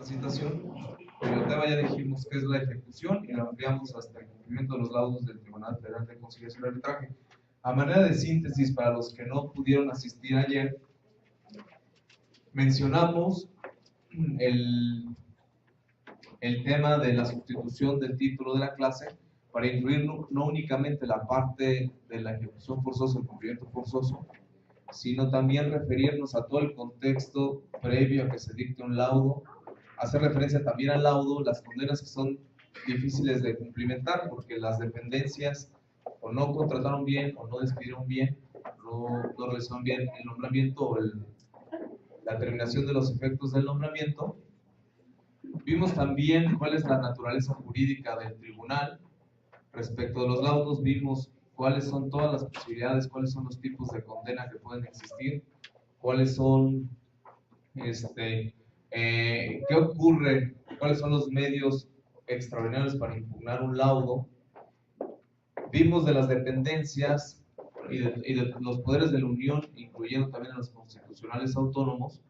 capacitación, cuyo tema ya dijimos que es la ejecución y lo ampliamos hasta el cumplimiento de los laudos del Tribunal Federal de Conciliación y Arbitraje. A manera de síntesis, para los que no pudieron asistir ayer, mencionamos el tema de la sustitución del título de la clase para incluir no únicamente la parte de la ejecución forzosa, el cumplimiento forzoso, sino también referirnos a todo el contexto previo a que se dicte un laudo, hacer referencia también al laudo, las condenas que son difíciles de cumplimentar, porque las dependencias o no contrataron bien, o no despidieron bien, no realizaron bien el nombramiento o la terminación de los efectos del nombramiento. Vimos también cuál es la naturaleza jurídica del tribunal. Respecto de los laudos, vimos cuáles son todas las posibilidades, cuáles son los tipos de condena que pueden existir, cuáles son, qué ocurre, cuáles son los medios extraordinarios para impugnar un laudo. Vimos de las dependencias y de los poderes de la Unión, incluyendo también a los constitucionales autónomos,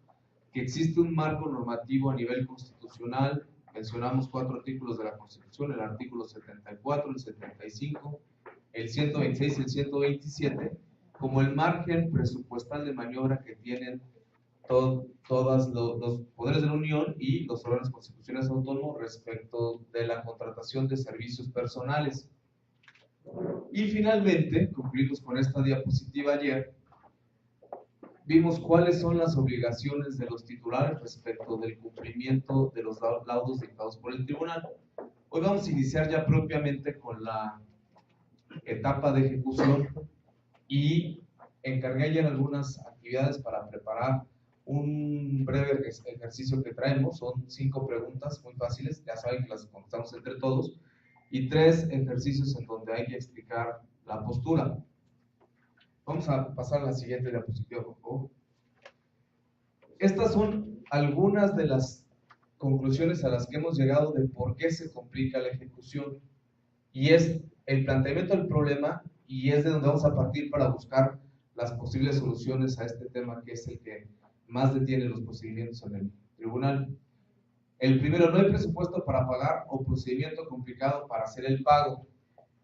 que existe un marco normativo a nivel constitucional. Mencionamos 4 artículos de la Constitución: el artículo 74, el 75, el 126 y el 127, como el margen presupuestal de maniobra que tienen todos los poderes de la Unión y los órganos constitucionales autónomos respecto de la contratación de servicios personales. Y finalmente, concluimos con esta diapositiva ayer, vimos cuáles son las obligaciones de los titulares respecto del cumplimiento de los laudos dictados por el tribunal. Hoy vamos a iniciar ya propiamente con la etapa de ejecución y encargué ayer algunas actividades para preparar un breve ejercicio que traemos. Son 5 preguntas muy fáciles, ya saben que las contestamos entre todos, y 3 ejercicios en donde hay que explicar la postura. Vamos a pasar a la siguiente diapositiva, por favor. Estas son algunas de las conclusiones a las que hemos llegado de por qué se complica la ejecución. Y es el planteamiento del problema, y es de donde vamos a partir para buscar las posibles soluciones a este tema, que es el que más detiene los procedimientos en el tribunal. El primero: no hay presupuesto para pagar o procedimiento complicado para hacer el pago.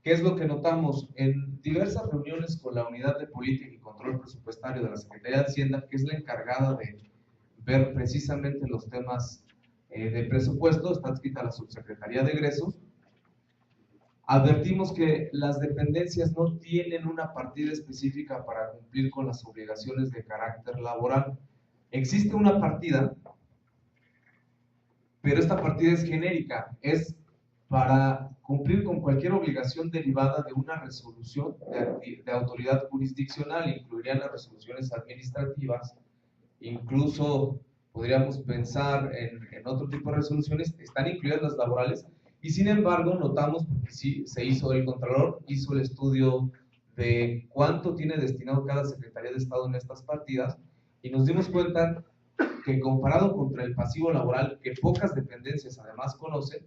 ¿Qué es lo que notamos? En diversas reuniones con la Unidad de Política y Control Presupuestario de la Secretaría de Hacienda, que es la encargada de ver precisamente los temas de presupuesto, está adscrita a la Subsecretaría de Egresos, advertimos que las dependencias no tienen una partida específica para cumplir con las obligaciones de carácter laboral. Existe una partida, pero esta partida es genérica, es para cumplir con cualquier obligación derivada de una resolución de autoridad jurisdiccional. Incluirían las resoluciones administrativas, incluso podríamos pensar en otro tipo de resoluciones, están incluidas las laborales, y sin embargo notamos, porque sí se hizo, el Contralor hizo el estudio de cuánto tiene destinado cada Secretaría de Estado en estas partidas, y nos dimos cuenta que comparado contra el pasivo laboral, que pocas dependencias además conocen,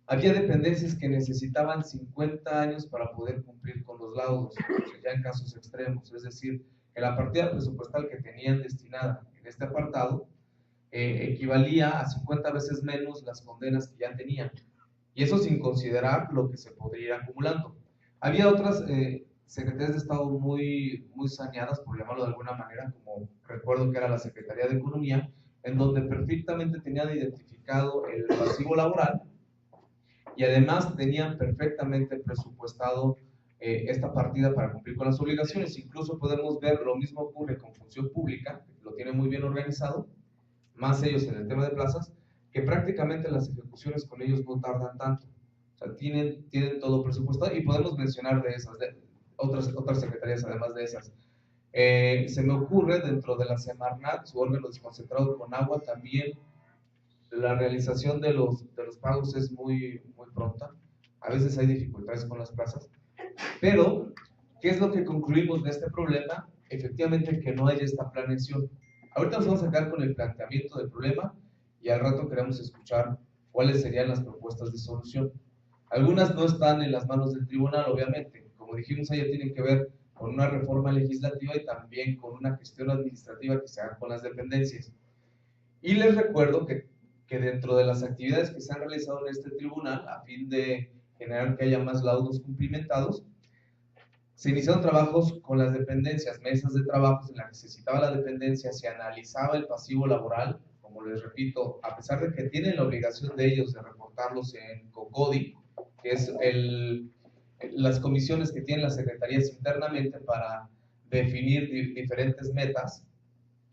había dependencias que necesitaban 50 años para poder cumplir con los laudos, ya en casos extremos. Es decir, que la partida presupuestal que tenían destinada en este apartado equivalía a 50 veces menos las condenas que ya tenían. Y eso sin considerar lo que se podría ir acumulando. Había otras secretarías de Estado muy saneadas, por llamarlo de alguna manera, como recuerdo que era la Secretaría de Economía, en donde perfectamente tenían identificado el pasivo laboral, y además tenían perfectamente presupuestado esta partida para cumplir con las obligaciones. Incluso podemos ver, lo mismo ocurre con Función Pública, que lo tiene muy bien organizado, más ellos en el tema de plazas, que prácticamente las ejecuciones con ellos no tardan tanto. O sea, tienen todo presupuestado, y podemos mencionar de esas, otras secretarías además de esas. Se me ocurre dentro de la Semarnat, su órgano desconcentrado con agua, también la realización de los pagos es muy pronta. A veces hay dificultades con las plazas, pero ¿qué es lo que concluimos de este problema? Efectivamente, que no hay esta planeación. Ahorita nos vamos a quedar con el planteamiento del problema, y al rato queremos escuchar cuáles serían las propuestas de solución. Algunas no están en las manos del tribunal, obviamente. Como dijimos, ellas tienen que ver con una reforma legislativa y también con una gestión administrativa que se haga con las dependencias. Y les recuerdo que que dentro de las actividades que se han realizado en este tribunal, a fin de generar que haya más laudos cumplimentados, se iniciaron trabajos con las dependencias, mesas de trabajos en las que se citaba la dependencia, se analizaba el pasivo laboral, como les repito, a pesar de que tienen la obligación de ellos de reportarlos en COCODI, que es las comisiones que tienen las secretarías internamente para definir diferentes metas.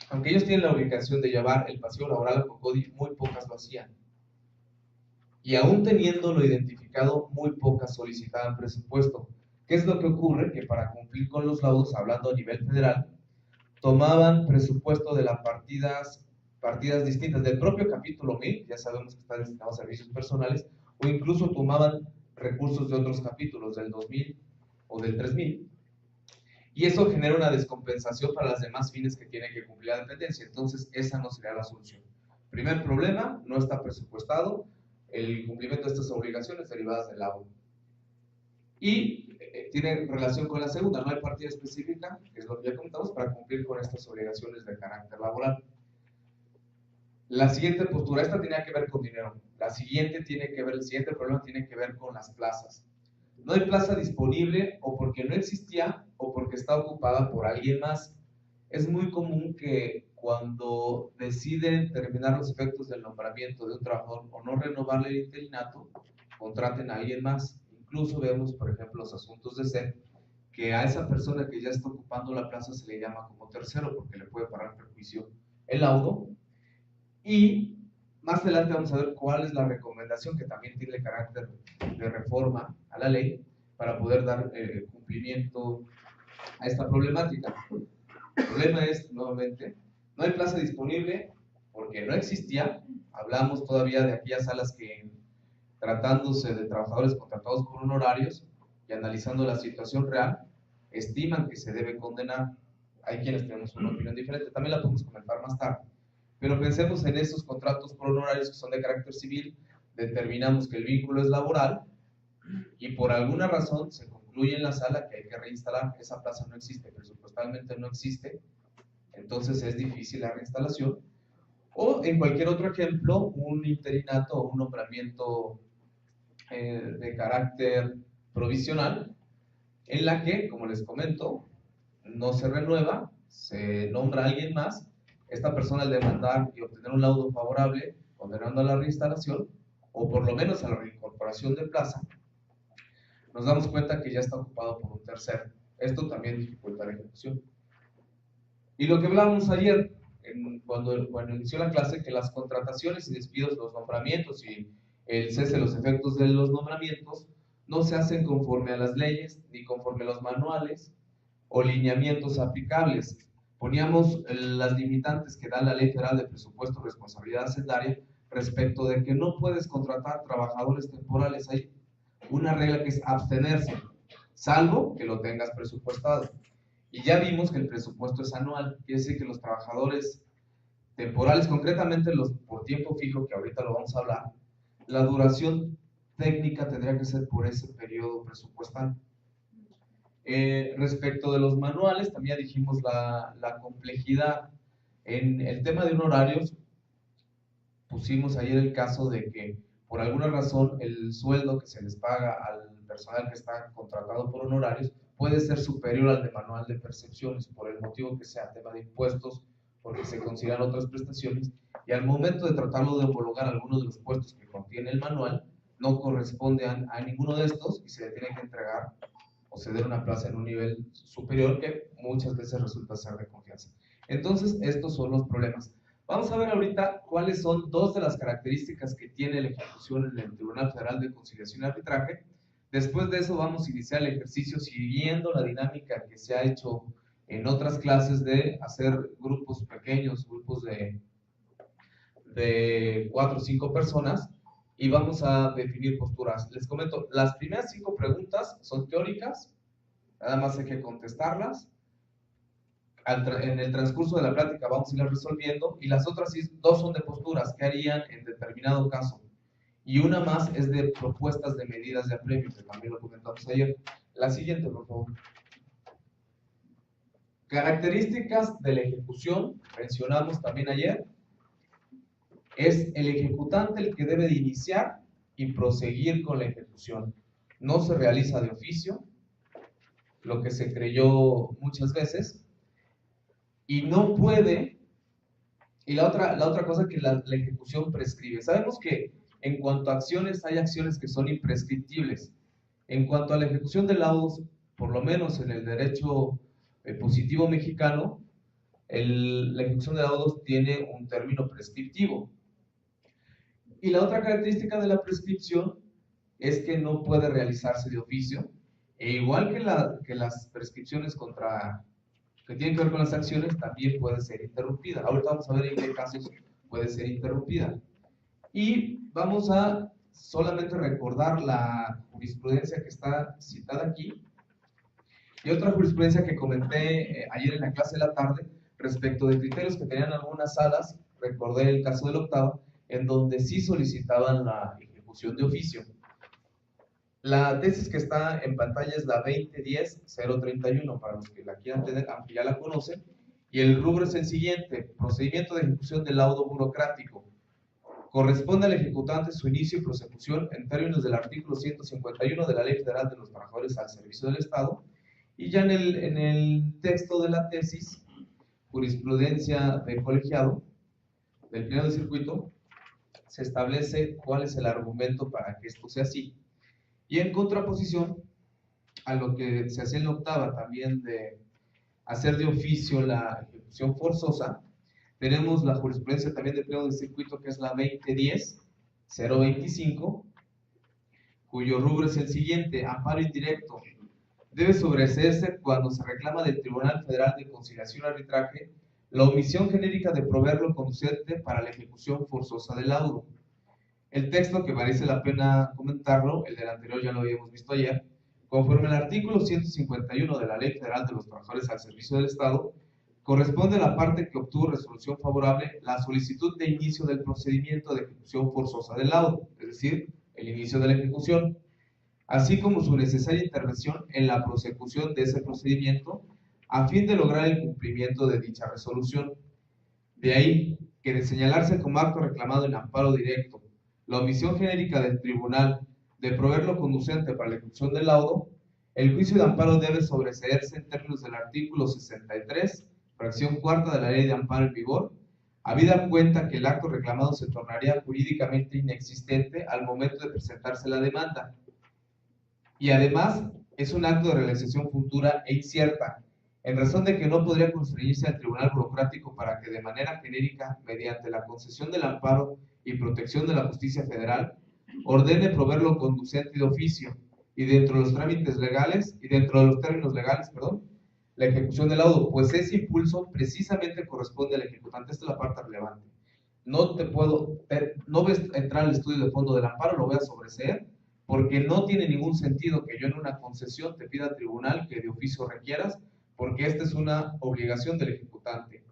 Aunque ellos tienen la obligación de llevar el pasivo laboral a COCODI, muy pocas lo hacían. Y aún teniéndolo identificado, muy pocas solicitaban presupuesto. ¿Qué es lo que ocurre? Que para cumplir con los laudos, hablando a nivel federal, tomaban presupuesto de las partidas distintas del propio capítulo 1000, ya sabemos que está destinado a servicios personales, o incluso tomaban recursos de otros capítulos, del 2000 o del 3000, y eso genera una descompensación para los demás fines que tiene que cumplir la dependencia. Entonces, esa no sería la solución. Primer problema, no está presupuestado el cumplimiento de estas obligaciones derivadas del laudo. Y tiene relación con la segunda, no hay partida específica, que es lo que ya comentamos, para cumplir con estas obligaciones de carácter laboral. La siguiente postura, esta tenía que ver con dinero. El siguiente problema tiene que ver con las plazas. No hay plaza disponible o porque no existía o porque está ocupada por alguien más. Es muy común que cuando deciden terminar los efectos del nombramiento de un trabajador o no renovarle el interinato, contraten a alguien más. Incluso vemos, por ejemplo, los asuntos de SEP, que a esa persona que ya está ocupando la plaza se le llama como tercero porque le puede parar perjuicio el laudo. Y más adelante vamos a ver cuál es la recomendación que también tiene carácter de reforma a la ley para poder dar cumplimiento a esta problemática. El problema es, nuevamente, no hay plaza disponible porque no existía. Hablamos todavía de aquellas salas que, tratándose de trabajadores contratados por honorarios y analizando la situación real, estiman que se debe condenar. Hay quienes tenemos una opinión diferente, también la podemos comentar más tarde. Pero pensemos en esos contratos por honorarios que son de carácter civil, determinamos que el vínculo es laboral y por alguna razón se concluye en la sala que hay que reinstalar, esa plaza no existe, presupuestalmente no existe, entonces es difícil la reinstalación. O en cualquier otro ejemplo, un interinato o un nombramiento de carácter provisional, en la que, como les comento, no se renueva, se nombra a alguien más, esta persona al demandar y obtener un laudo favorable, condenando a la reinstalación, o por lo menos a la reincorporación de plaza, nos damos cuenta que ya está ocupado por un tercero. Esto también dificulta la ejecución. Y lo que hablábamos ayer, cuando inició la clase, que las contrataciones y despidos, los nombramientos y el cese de los efectos de los nombramientos, no se hacen conforme a las leyes, ni conforme a los manuales o lineamientos aplicables. Poníamos las limitantes que da la Ley Federal de Presupuesto y Responsabilidad Hacendaria respecto de que no puedes contratar trabajadores temporales. Hay una regla que es abstenerse, salvo que lo tengas presupuestado. Y ya vimos que el presupuesto es anual, quiere decir que los trabajadores temporales, concretamente los por tiempo fijo, que ahorita lo vamos a hablar, la duración técnica tendría que ser por ese periodo presupuestal. Respecto de los manuales, también dijimos la complejidad. En el tema de honorarios, pusimos ayer el caso de que por alguna razón el sueldo que se les paga al personal que está contratado por honorarios puede ser superior al de manual de percepciones, por el motivo que sea, tema de impuestos, porque se consideran otras prestaciones, y al momento de tratarlo de homologar algunos de los puestos que contiene el manual, no corresponde a ninguno de estos y se le tiene que entregar o ceder una plaza en un nivel superior que muchas veces resulta ser de confianza. Entonces, estos son los problemas. Vamos a ver ahorita cuáles son dos de las características que tiene la ejecución en el Tribunal Federal de Conciliación y Arbitraje. Después de eso vamos a iniciar el ejercicio siguiendo la dinámica que se ha hecho en otras clases de hacer grupos pequeños, grupos de 4 o 5 personas, y vamos a definir posturas. Les comento, las primeras 5 preguntas son teóricas, nada más hay que contestarlas. En el transcurso de la plática vamos a irlas resolviendo, y las otras 2 son de posturas, ¿qué harían en determinado caso? Y una más es de propuestas de medidas de apremio, que también lo comentamos ayer. La siguiente, por favor. Características de la ejecución, mencionamos también ayer. Es el ejecutante el que debe de iniciar y proseguir con la ejecución. No se realiza de oficio, lo que se creyó muchas veces, y no puede, y la otra cosa que la ejecución prescribe. Sabemos que en cuanto a acciones, hay acciones que son imprescriptibles. En cuanto a la ejecución de laudos, por lo menos en el derecho positivo mexicano, la ejecución de laudos tiene un término prescriptivo. Y la otra característica de la prescripción es que no puede realizarse de oficio, e igual que las prescripciones que tienen que ver con las acciones, también puede ser interrumpida. Ahorita vamos a ver en qué casos puede ser interrumpida. Y vamos a solamente recordar la jurisprudencia que está citada aquí. Y otra jurisprudencia que comenté ayer en la clase de la tarde, respecto de criterios que tenían algunas salas, recordé el caso del octavo, en donde sí solicitaban la ejecución de oficio. La tesis que está en pantalla es la 2010-031, para los que la quieran tener, aunque ya la conocen, y el rubro es el siguiente: procedimiento de ejecución del laudo burocrático. Corresponde al ejecutante su inicio y prosecución en términos del artículo 151 de la Ley Federal de los Trabajadores al Servicio del Estado, y ya en el texto de la tesis, jurisprudencia del colegiado, del pleno de circuito, se establece cuál es el argumento para que esto sea así. Y en contraposición a lo que se hacía en la octava también de hacer de oficio la ejecución forzosa, tenemos la jurisprudencia también del pleno de circuito, que es la 2010-025, cuyo rubro es el siguiente: amparo indirecto. Debe sobreseerse cuando se reclama del Tribunal Federal de Conciliación y Arbitraje la omisión genérica de proveer lo conducente para la ejecución forzosa del laudo. El texto, que merece la pena comentarlo, el del anterior ya lo habíamos visto ayer, conforme al artículo 151 de la Ley Federal de los Trabajadores al Servicio del Estado, corresponde a la parte que obtuvo resolución favorable la solicitud de inicio del procedimiento de ejecución forzosa del laudo, es decir, el inicio de la ejecución, así como su necesaria intervención en la prosecución de ese procedimiento a fin de lograr el cumplimiento de dicha resolución. De ahí que, de señalarse como acto reclamado en amparo directo la omisión genérica del tribunal de proveer lo conducente para la ejecución del laudo, el juicio de amparo debe sobreseerse en términos del artículo 63, fracción cuarta de la Ley de Amparo en vigor, habida cuenta que el acto reclamado se tornaría jurídicamente inexistente al momento de presentarse la demanda. Y además es un acto de realización futura e incierta, en razón de que no podría constreñirse al tribunal burocrático para que de manera genérica, mediante la concesión del amparo y protección de la justicia federal, ordene proveer lo conducente de oficio y dentro de los trámites legales y dentro de los términos legales, la ejecución del laudo, pues ese impulso precisamente corresponde al ejecutante. Esta es la parte relevante. No ves entrar al estudio de fondo del amparo, lo voy a sobreseer, porque no tiene ningún sentido que yo en una concesión te pida al tribunal que de oficio requieras, porque esta es una obligación del ejecutante.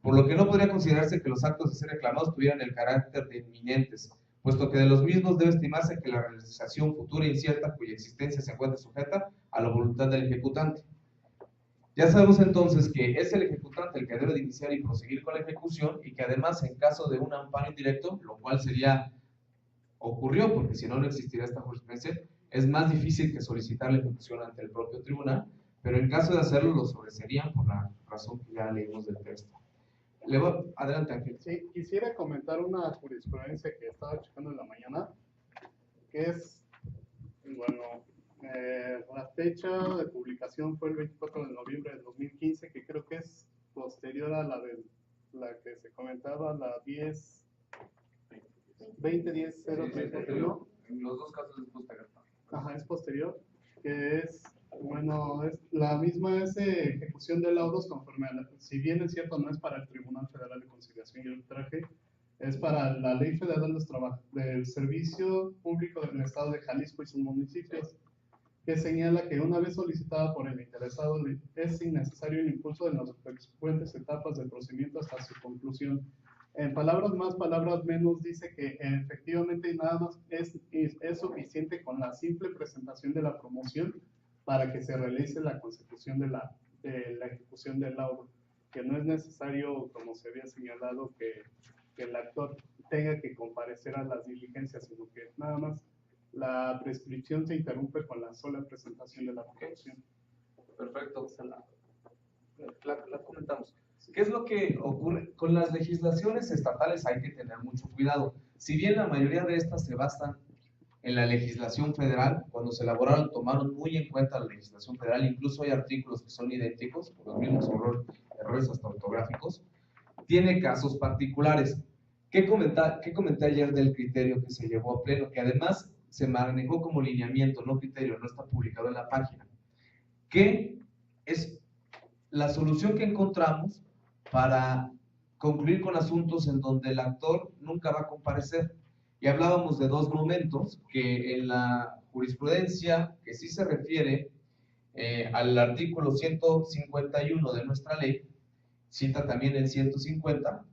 Por lo que no podría considerarse que los actos de ser reclamados tuvieran el carácter de inminentes, puesto que de los mismos debe estimarse que la realización futura e incierta, cuya existencia se encuentra sujeta a la voluntad del ejecutante. Ya sabemos entonces que es el ejecutante el que debe de iniciar y proseguir con la ejecución, y que además, en caso de un amparo indirecto, lo cual ocurrió, porque si no, no existiría esta jurisprudencia, es más difícil que solicitar la ejecución ante el propio tribunal, pero en caso de hacerlo, lo sobreseerían por la razón que ya leímos del texto. Adelante, Ángel. Sí, quisiera comentar una jurisprudencia que estaba checando en la mañana, que es, bueno, la fecha de publicación fue el 24 de noviembre del 2015, que creo que es posterior a la que se comentaba, la 2010-031. En los dos casos es posterior. Ajá, es posterior, que es, bueno, es la misma ejecución de laudos conforme a si bien es cierto, no es para el Tribunal Federal de Conciliación y Arbitraje, es para la Ley Federal del Servicio Público del Estado de Jalisco y sus municipios, que señala que una vez solicitada por el interesado es innecesario el impulso de las subsecuentes etapas del procedimiento hasta su conclusión. En palabras más, palabras menos, dice que efectivamente nada más es suficiente con la simple presentación de la promoción para que se realice la consecución de la ejecución del laudo, que no es necesario, como se había señalado, que el actor tenga que comparecer a las diligencias, sino que nada más la prescripción se interrumpe con la sola presentación de la aplicación. Perfecto. La comentamos. ¿Qué es lo que ocurre? Con las legislaciones estatales hay que tener mucho cuidado. Si bien la mayoría de estas se basan en la legislación federal, cuando se elaboraron tomaron muy en cuenta la legislación federal, incluso hay artículos que son idénticos, con los mismos errores hasta ortográficos, tiene casos particulares. ¿Qué comenté ayer del criterio que se llevó a pleno? Que además se manejó como lineamiento, no criterio, no está publicado en la página. ¿Qué es la solución que encontramos para concluir con asuntos en donde el actor nunca va a comparecer? Y hablábamos de dos momentos que en la jurisprudencia, que sí se refiere al artículo 151 de nuestra ley, cita también el 150,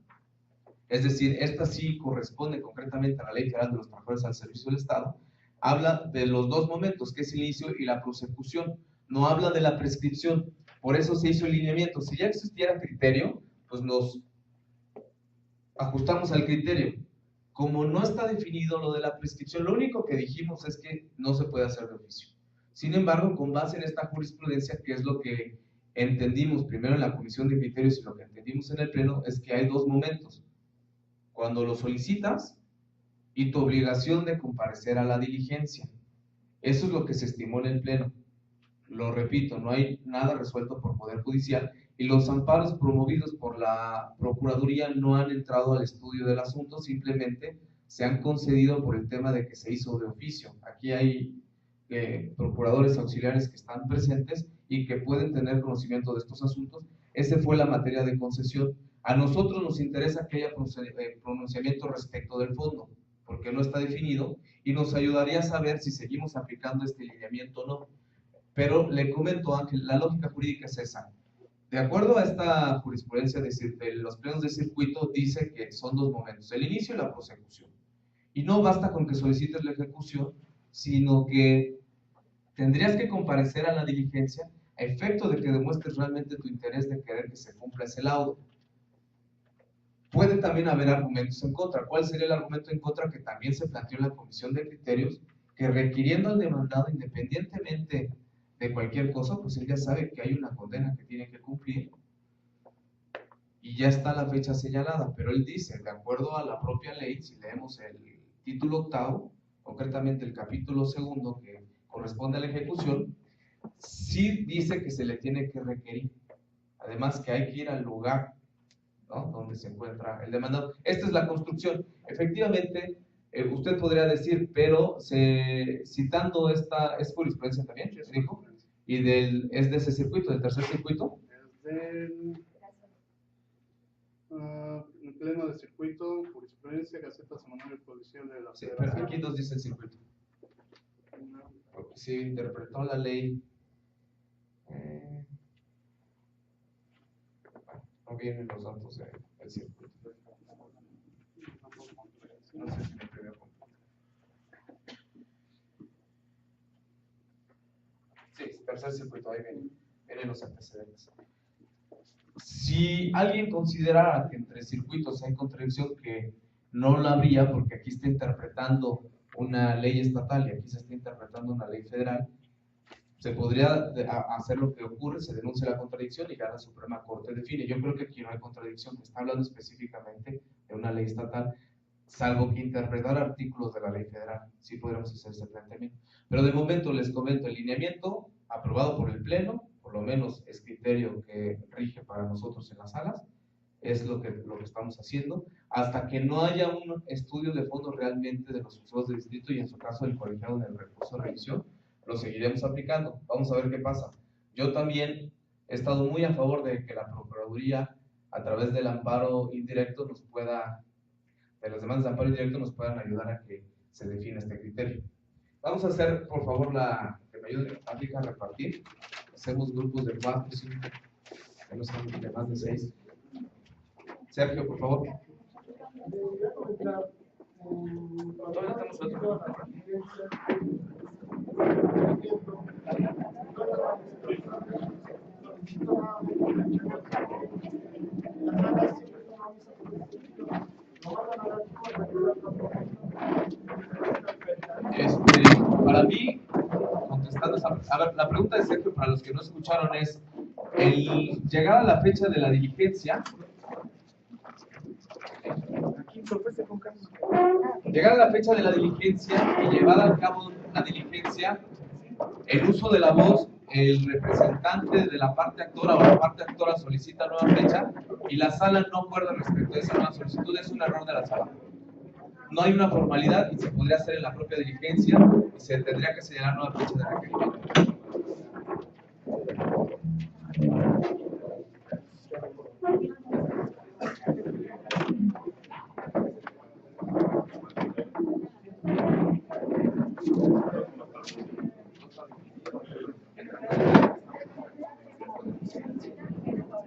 es decir, esta sí corresponde concretamente a la Ley Federal de los Trabajadores al Servicio del Estado, habla de los dos momentos, que es el inicio y la prosecución, no habla de la prescripción, por eso se hizo el lineamiento. Si ya existiera criterio, pues nos ajustamos al criterio. Como no está definido lo de la prescripción, lo único que dijimos es que no se puede hacer de oficio. Sin embargo, con base en esta jurisprudencia, que es lo que entendimos primero en la comisión de criterios y lo que entendimos en el pleno, es que hay dos momentos. Cuando lo solicitas y tu obligación de comparecer a la diligencia. Eso es lo que se estimó en el pleno. Lo repito, no hay nada resuelto por Poder Judicial y los amparos promovidos por la Procuraduría no han entrado al estudio del asunto, simplemente se han concedido por el tema de que se hizo de oficio. Aquí hay procuradores auxiliares que están presentes y que pueden tener conocimiento de estos asuntos. Esa fue la materia de concesión. A nosotros nos interesa que haya pronunciamiento respecto del fondo, porque no está definido y nos ayudaría a saber si seguimos aplicando este lineamiento o no. Pero le comento, Ángel, la lógica jurídica es esa. De acuerdo a esta jurisprudencia de los plenos de circuito, dice que son dos momentos, el inicio y la prosecución. Y no basta con que solicites la ejecución, sino que tendrías que comparecer a la diligencia a efecto de que demuestres realmente tu interés de querer que se cumpla ese laudo. Puede también haber argumentos en contra. ¿Cuál sería el argumento en contra que también se planteó en la comisión de criterios? Que requiriendo al demandado, independientemente de cualquier cosa, pues él ya sabe que hay una condena que tiene que cumplir y ya está la fecha señalada, pero él dice, de acuerdo a la propia ley, si leemos el título octavo, concretamente el capítulo segundo que corresponde a la ejecución, sí dice que se le tiene que requerir, además que hay que ir al lugar, ¿no?, donde se encuentra el demandado. Esta es la construcción. Efectivamente, usted podría decir, pero citando esta, ¿es jurisprudencia también? ¿Se dijo? ¿Y es de ese circuito, del tercer circuito? Es del pleno de circuito, jurisprudencia, Gaceta Semanal Judicial de la Sí, pero aquí nos dice el circuito. Porque si interpretó la ley. No vienen los datos del circuito. No sé si me primer punto. Sí, tercer circuito, ahí vienen los antecedentes. Si alguien considerara que entre circuitos hay contradicción, que no la habría, porque aquí está interpretando una ley estatal y aquí se está interpretando una ley federal, se podría hacer lo que ocurre, se denuncia la contradicción y ya la Suprema Corte define. Yo creo que aquí no hay contradicción, que está hablando específicamente de una ley estatal, salvo que interpretar artículos de la ley federal. Sí podríamos hacer ese planteamiento. Pero de momento les comento, el lineamiento aprobado por el Pleno, por lo menos es criterio que rige para nosotros en las salas, es lo que estamos haciendo, hasta que no haya un estudio de fondo realmente de los juzgados de distrito y en su caso el colegiado en el recurso de revisión, lo seguiremos aplicando. Vamos a ver qué pasa. Yo también he estado muy a favor de que la Procuraduría, a través del amparo indirecto, de las demandas de amparo indirecto, nos puedan ayudar a que se defina este criterio. Vamos a hacer, por favor, que me ayude a repartir. Hacemos grupos de 4, 5, que no sean de más de 6. Sergio, por favor. Todavía estamos otro. Para mí, contestando a ver, la pregunta de Sergio, para los que no escucharon, es el llegar a la fecha de la diligencia. Llegar a la fecha de la diligencia y llevar a cabo la diligencia, el uso de la voz, el representante de la parte actora o la parte actora solicita nueva fecha y la sala no acuerda respecto a esa nueva solicitud, es un error de la sala. No hay una formalidad y se podría hacer en la propia diligencia y se tendría que señalar nueva fecha de requerimiento.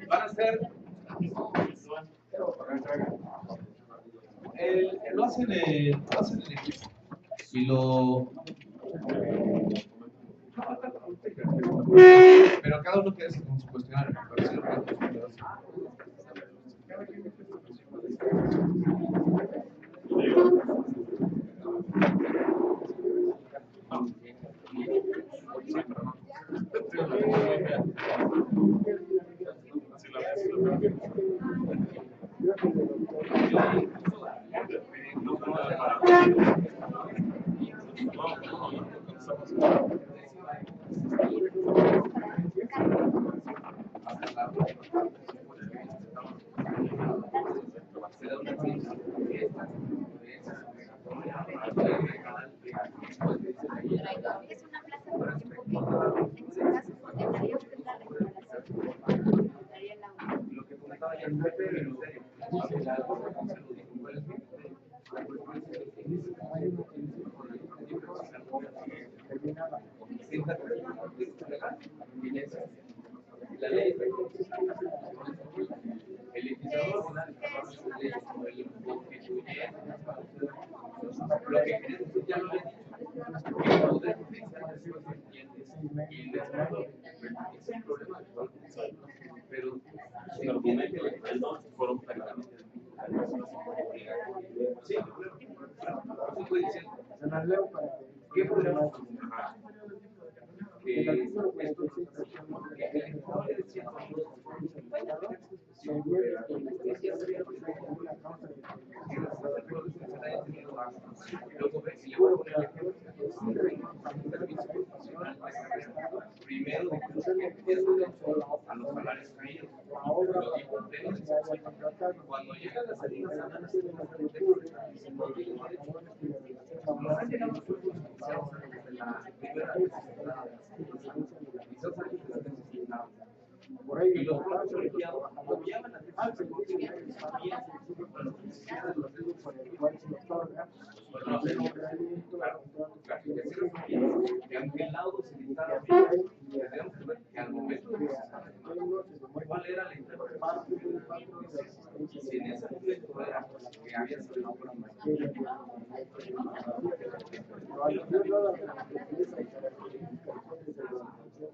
Van a ser lo hacen en el y lo pero cada uno queda con su cuestionario. La ley el legislador lo que querés decir ya lo he dicho, que el poder judicial recibe sus clientes y el Estado es el problema actual, pero se entiende que el Estado fueron prácticamente sí, eso estoy diciendo. ¿Qué problema? Que esto que el Estado le decía primero a los salarios caídos. Cuando llegan las salidas no han llegado los y los propios colegiados apoyaban a que aunque el laudo se dictara tendríamos que ver que al momento de cuál era la interpretación y si en ese momento era que había salido por la mayoría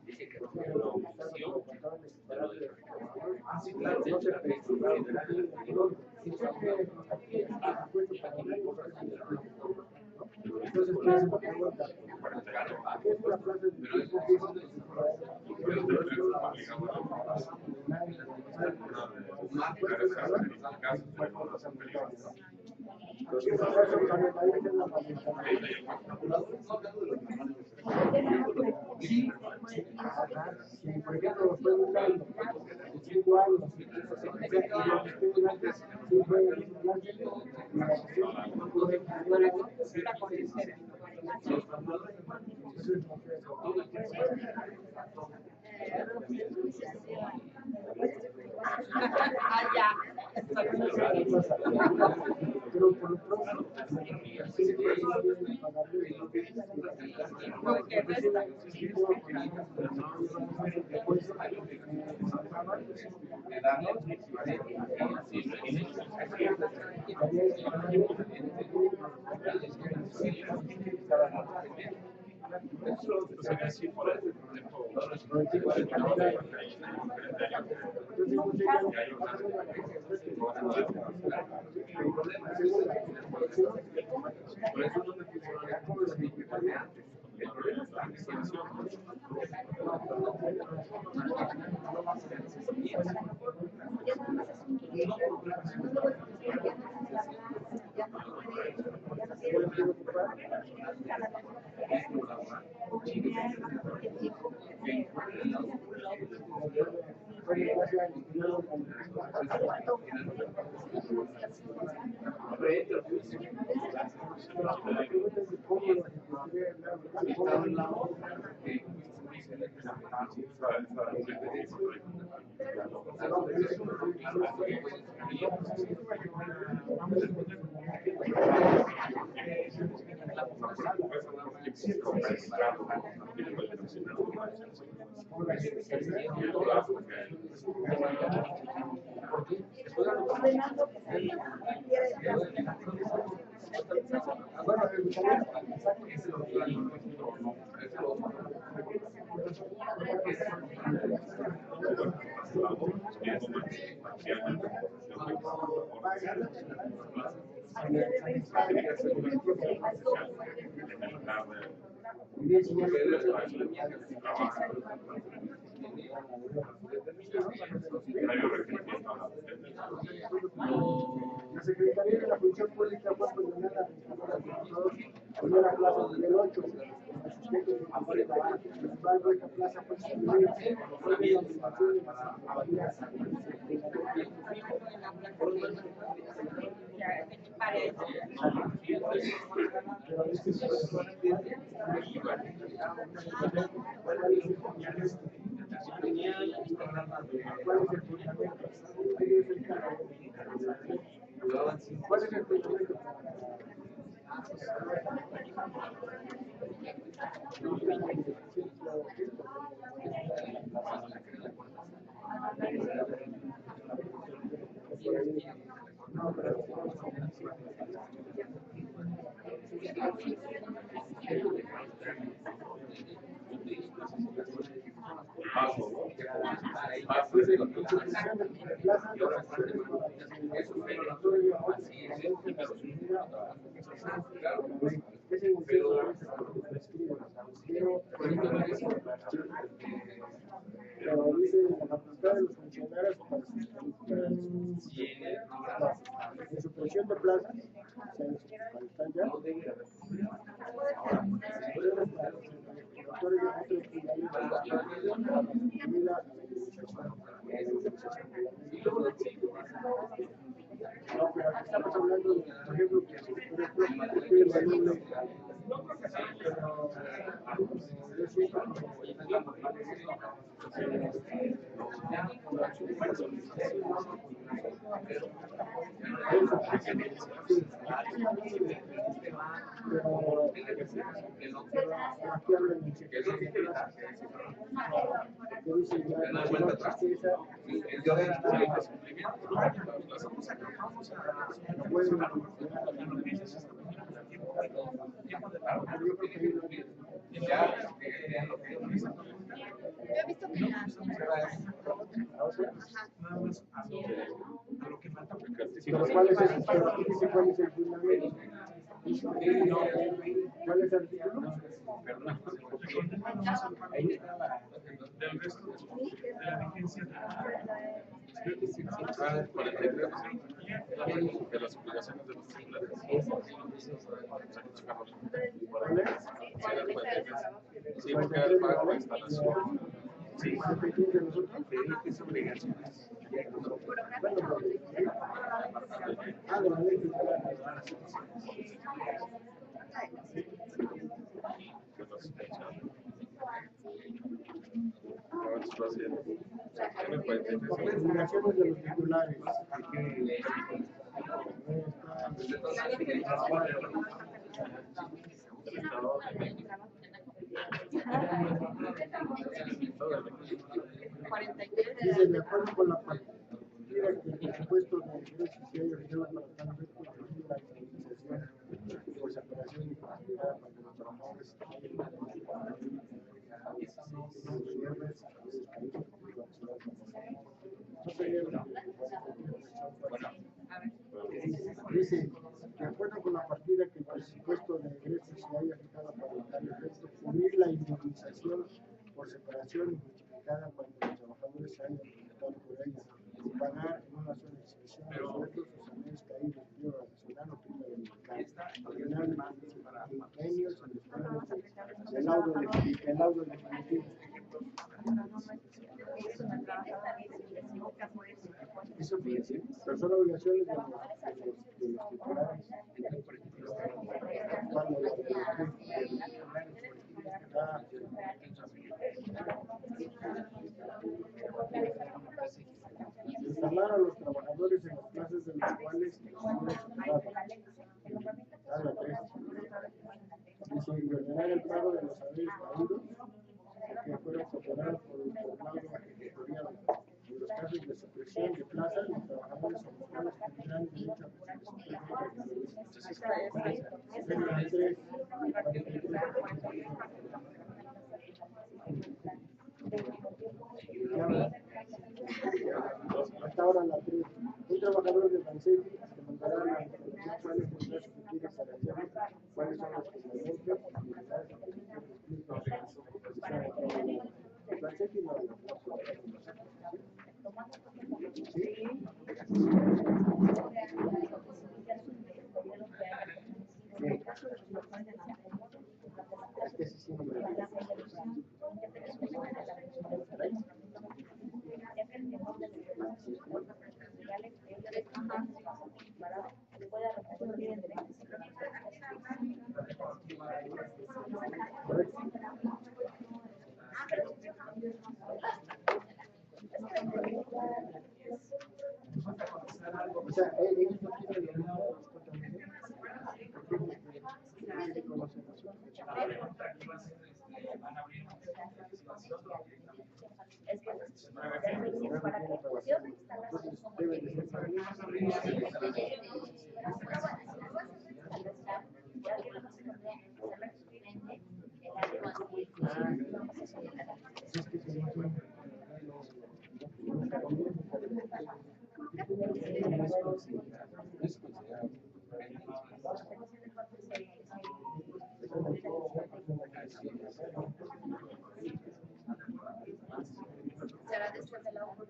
dije que la omisión sí, claro, no se sí, por ejemplo, fue un año, 5 años, La Secretaría de la Función Pública fue abandonada en una plaza de nivel 8. Sin embargo, esta plaza fue sustituida por la administración de la ¿Cuál es el fundamento? Pero dice la facultad de los funcionarios para su supresión de plazas, están ya. No, pero estamos hablando de, por ejemplo, que ¿Cuál es el fundamento? ¿Cuál es el artículo? Del resto de la vigencia de las obligaciones de los titulares. Sí, porque era el pago de instalación. Sí, es obligaciones. Obligaciones de los titulares. Dice, de acuerdo con la partida que el presupuesto de ingresos y hay reserva para tal efecto, la indemnización por separación y facilidad para los trabajadores dice, de acuerdo con la partida que el presupuesto de ingresos se haya fijado para tal efecto, cubrir la indemnización por separación y multiplicada cuando los trabajadores se hayan afectado por ella, pagar en una sola expresión los sueldos o salarios caídos, pliego nacional o prima de mercado. premios, el laudo definitivo. Eso fíjense, pero son obligaciones de los titulares. Cuando instalar a los trabajadores en las plazas de los cuales dice ordenar el pago de los saberes caídos que fueron cobrados por el laudo ejecutorial. En los casos de supresión de plazas, los trabajadores o los cuales tendrán derecho a hasta ahora la 3. Un trabajador de Bansetti que mandará la información cuáles son las que quiere salariales, cuáles son los componentes, Bansetti no. Es que sí, no me o sea, ellos no quieren el número será después de la otra.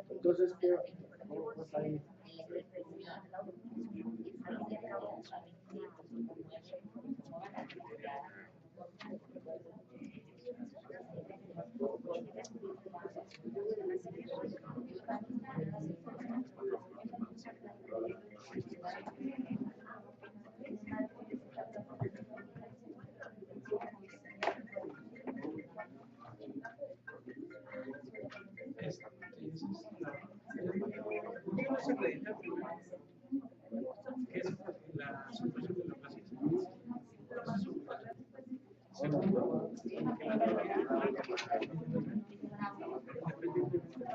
Entonces, ¿qué pasa ahí?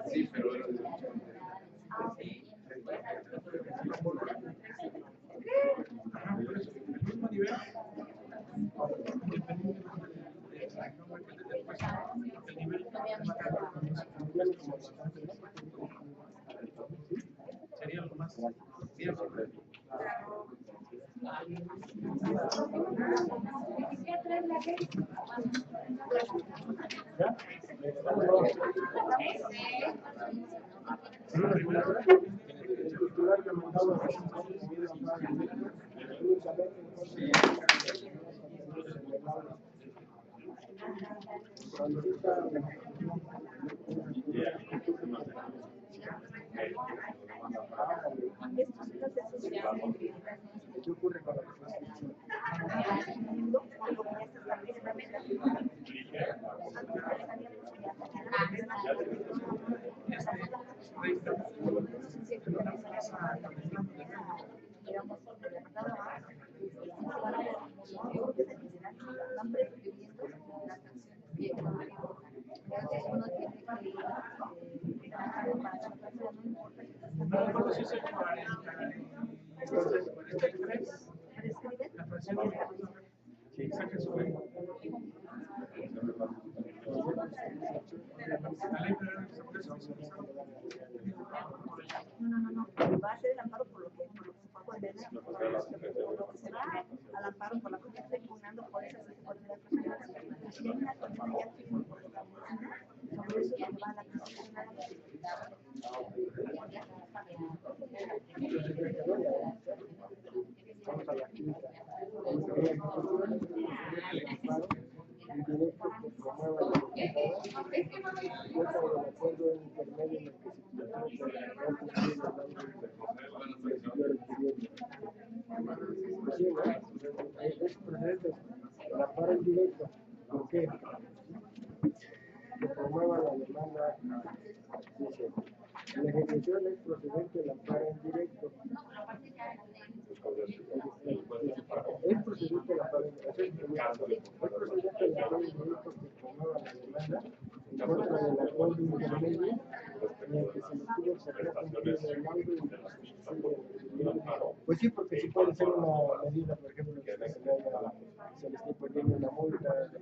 Sí, pero sería lo más ¿Qué ocurre con la construcción? Es procedente el amparo indirecto. ¿Por qué? Que promueva la demanda. Dice, la ejecución es procedente del amparo indirecto. Es procedente del amparo indirecto. Es procedente del amparo indirecto que promueva la demanda en contra del acuerdo intermedio en el que se le tuvo que cumplir el laudo y pues sí, porque sí puede ser una medida, por ejemplo, que se le esté poniendo una multa de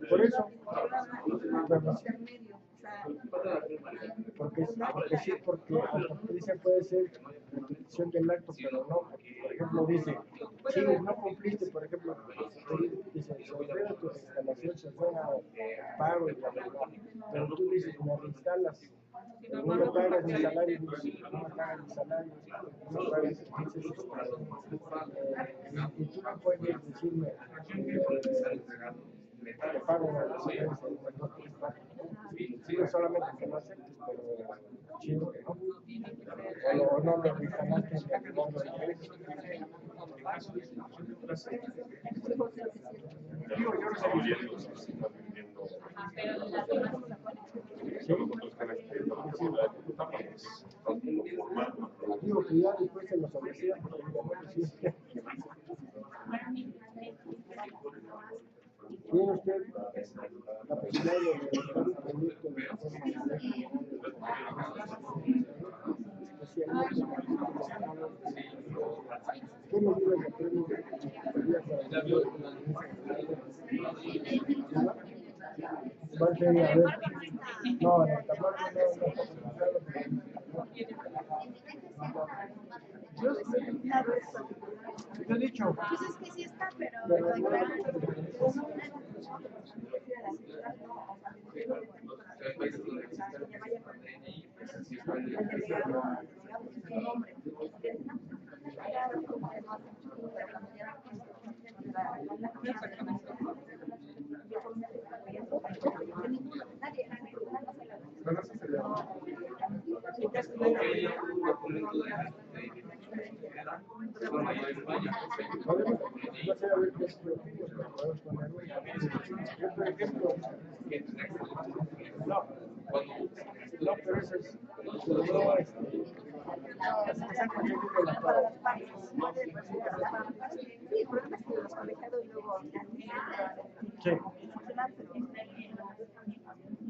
por eso, porque sí, porque dice puede ser repetición del acto, pero no, por ejemplo, dice, si no cumpliste, por ejemplo, dice, se ofrece tu instalación, se fue a pago, pero tú dices, me reinstalas, no me pagas mi salario, no me pagas mi salario, no me pagas, y tú no puedes decirme, te pago la residencia, no solamente que no aceptes, pero chido, ¿no? O no lo instalaste en el modo de ingreso. Digo que ya después se los ofrecía, ¿tiene usted la posibilidad de realizar un proyecto de forma especialmente qué medidas de premio ¿cuál sería? A ver, no, en el tamaño yo he dicho. Pues es que sí está, pero No, pero eso es sí, el problema es que los colegiados luego sí.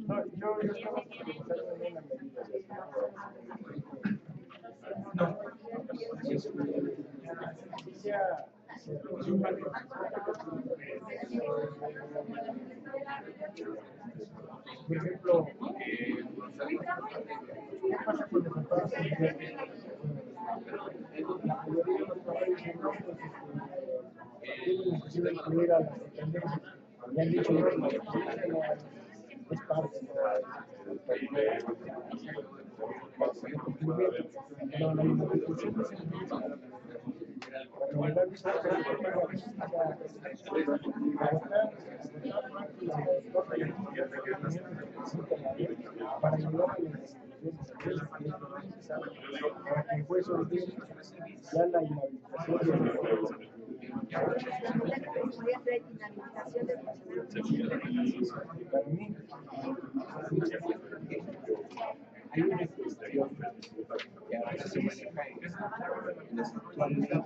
No, yo estaba pensando en una medida. No. Por ejemplo, ¿qué pasa con los amparos indirectos? La mayoría de los países no, pues quieren inclusive incluir a las dependencias. Ya han dicho, no, la dependencia no es parte, pero la institución no se incluye. La novedad es para ayudar a las instituciones para que el juez ordene ya la inhabilitación para mí hay una cuestión que a veces se maneja cuando está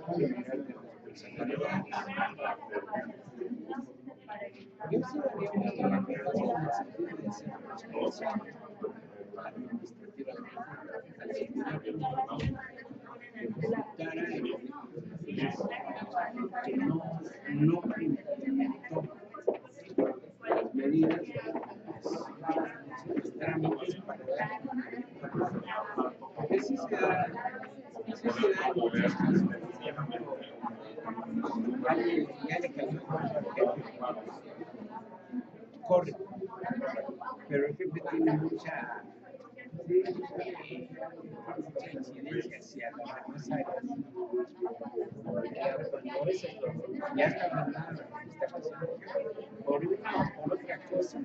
yo sí daría una recomendación en el sentido de hacer transparencia administrativa que buscara que no implementó las medidas, los trámites para dar. Porque sí se da muchas casos. Ya le cayó corre. Pero el jefe tiene mucha incidencia hacia las demás áreas. Cuando eso ya está abandonada la administración, por una o por otra cosa,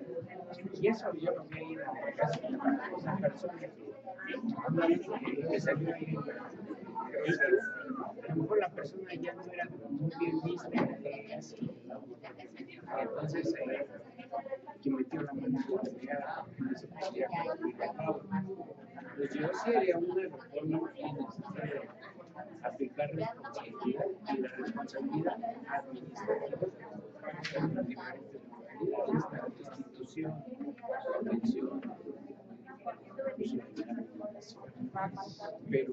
y eso yo lo vi ahí en el caso de una persona que salió ahí, a lo mejor la persona ya no era muy bien vista, entonces que metió la mano en la brigada porque no se podía aplicar. Pues yo sí haría una reforma necesaria aplicar responsabilidad y la responsabilidad administrativa en diferentes modalidades, la institución, la atención, pero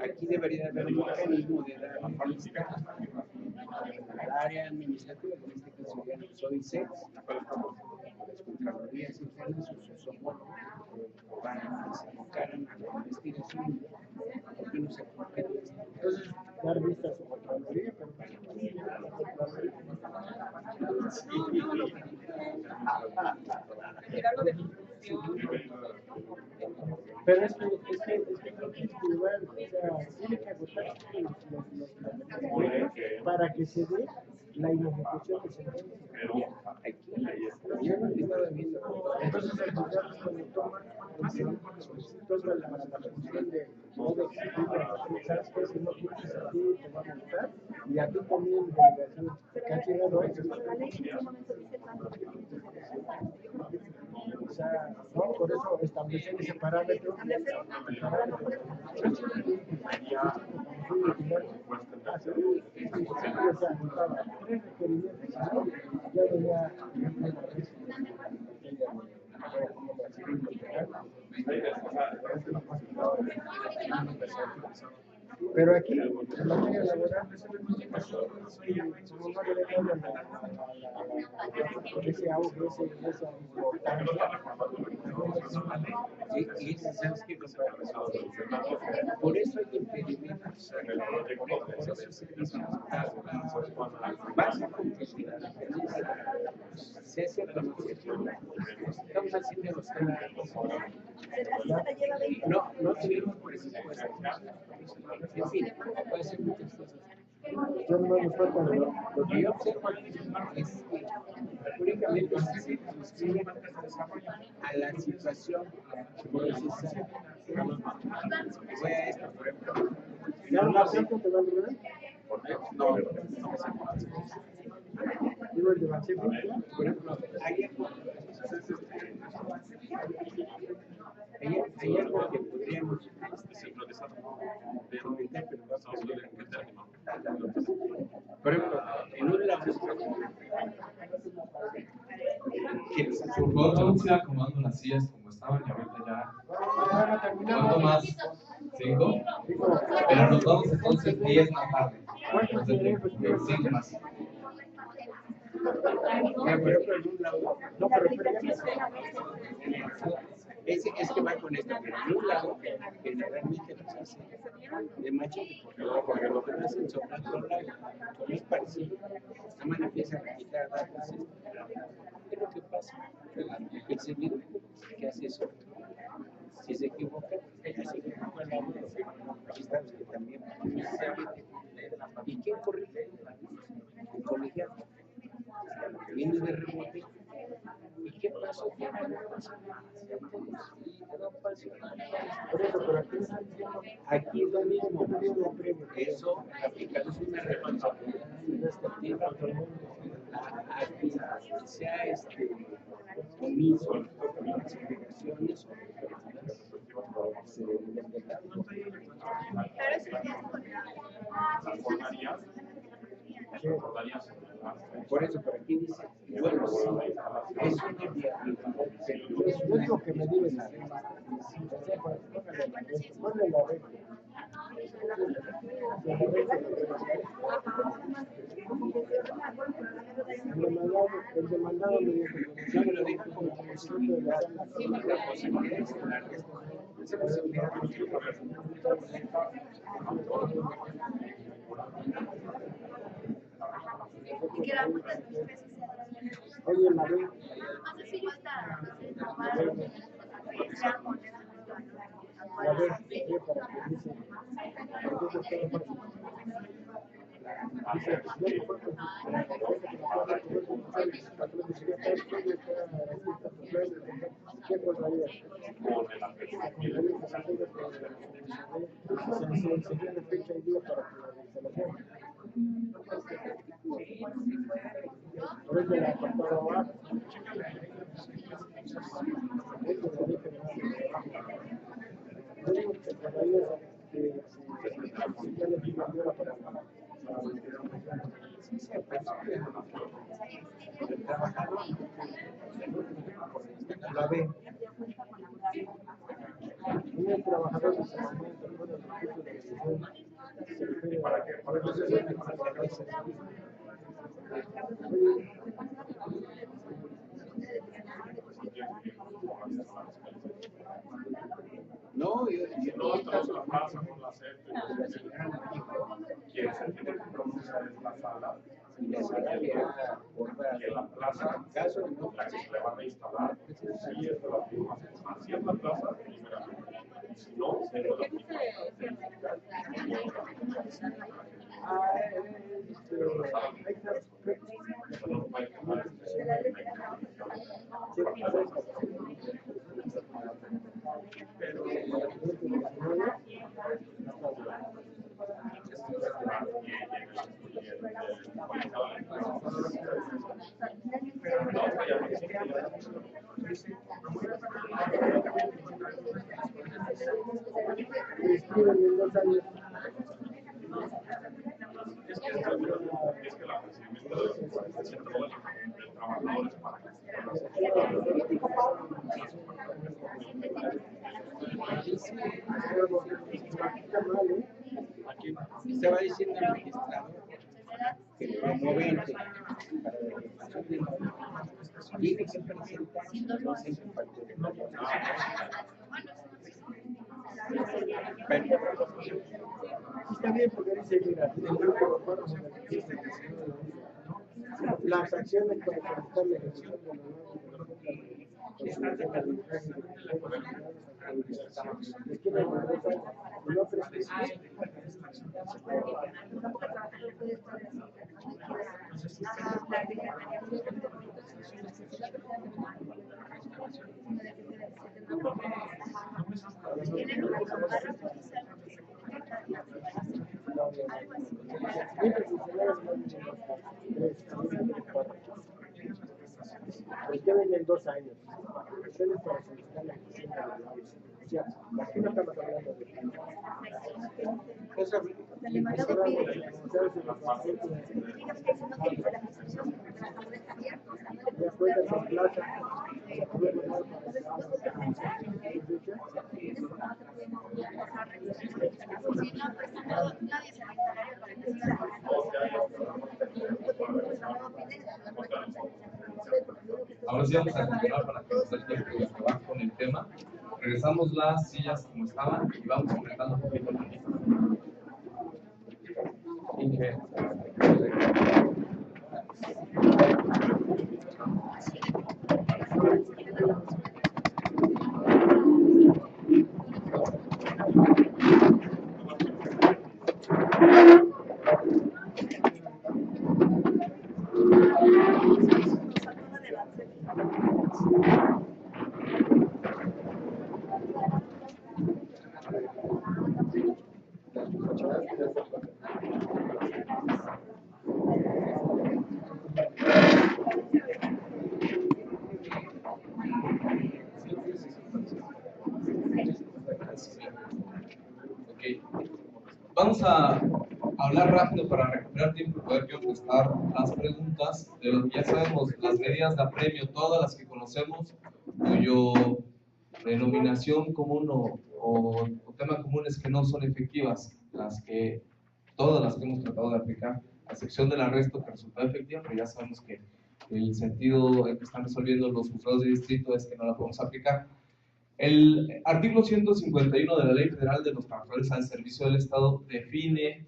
aquí debería haber un mecanismo de dar lista al área administrativa, en este caso ya soy SEX, las Contralorías Internas o sus homólogos, para que se enfocaran a la investigación, porque no se cumple. Entonces, dar vista a su Contraloría, pero Tirarlo de función. pero es que no tiene que llevar, o sea, tiene que agotar para que se dé la inejecución de sentencia. Yo no estaba viendo. Entonces el juzgado cuando toma la función de sabes que si no cumples aquí te van a multar y aquí también delegación que ha llegado a eso. O sea, no, por eso establecer ese parámetro. Ya venía pero aquí, en materia laboral, como no le dan ese auge, esa importancia. Y sabes qué cosa, por eso hay impedimentos, por eso se dice básico que se hace organización, estamos haciendo los trabajos. No tenemos presupuesto. En fin, puede ser muchas cosas. Yo no me falta Lo que yo observo es que únicamente se circunscribe a la situación procesal. Voy a esto, por ejemplo. ¿Ya no tiempo te va a durar? No, Digo, el de Banseco, por ejemplo, hay algo que podríamos comentar, pero vamos a ver en qué término. Por ejemplo, en un laboratorio que Por favor, vamos a ir acomodando las sillas como estaban y ahorita ya. ¿Cuánto más? ¿5? Pero nos vamos entonces 10 más tarde. Entonces, 5 más. por ejemplo, en un lado, no, pero es que va con esto, pero en un lado, generalmente los hace de machete, porque lo que no hacen sobre otro lado, como es parecido, nada más empiezan a quitar datos. ¿Qué es lo que pasa? El servidor que hace eso, si se equivoca, ya se equivoca el audio, registrados que también sabe. ¿Y quién corrige? El colegiado. Viene de rebote. ¿Y qué pasó? ¿Qué pasó? Aquí es lo mismo. Eso aplicado es una responsabilidad administrativa a que sea omiso en las obligaciones se deben de dar. Por eso, por aquí dice, bueno, sí, es una viabilidad, pero yo digo que me digan la red. Ponle la red. El demandado me dijo que no me lo dijo como posibilidad, la posibilidad es la esa posibilidad oye, María, A ver, ¿qué para que dice? ¿Por qué está fácil? Dice, yo fue con ¿qué pasaría? Se tiene fecha y día para que la instalación. Por eso la apartado abajo. La B. Un trabajador de saneamiento con el recurso de decisión. ¿Para qué? Para No, yo No estamos en la plaza con la sede. Quien se tiene que pronunciar es la sala. y la sala le ha acordado. Y en la plaza, Caso, la que se le van a instalar, sí es de la firma. Así es la plaza, primera. Si no, es de la firma. No puede quemar pero Escriben en 2 años. es que la procedimiento del trabajador es para aquí estaba diciendo el magistrado que el promovente para la ejecución de la obra tiene que presentar no siempre parte de la Está bien porque dice, mira, las acciones para solicitar la ejecución de la pues deben en 2 años. Ustedes para solicitar la ejecución de la obra. O sea, aquí no estamos hablando de ya cuentas en plaza, la pueden mandar Ahora sí vamos a continuar para que nos dé tiempo de acabar con el tema. Regresamos las sillas como estaban y vamos aumentando un poquito la lista. Inge. Vamos a hablar rápido para recuperar tiempo y poder contestar las preguntas de lo que ya sabemos, las medidas de apremio, todas las que conocemos, cuyo denominación común o tema común es que no son efectivas, todas las que hemos tratado de aplicar, a excepción del arresto que resultó efectiva, pero ya sabemos que el sentido en que están resolviendo los juzgados de distrito es que no la podemos aplicar. El artículo 151 de la Ley Federal de los Trabajadores al Servicio del Estado define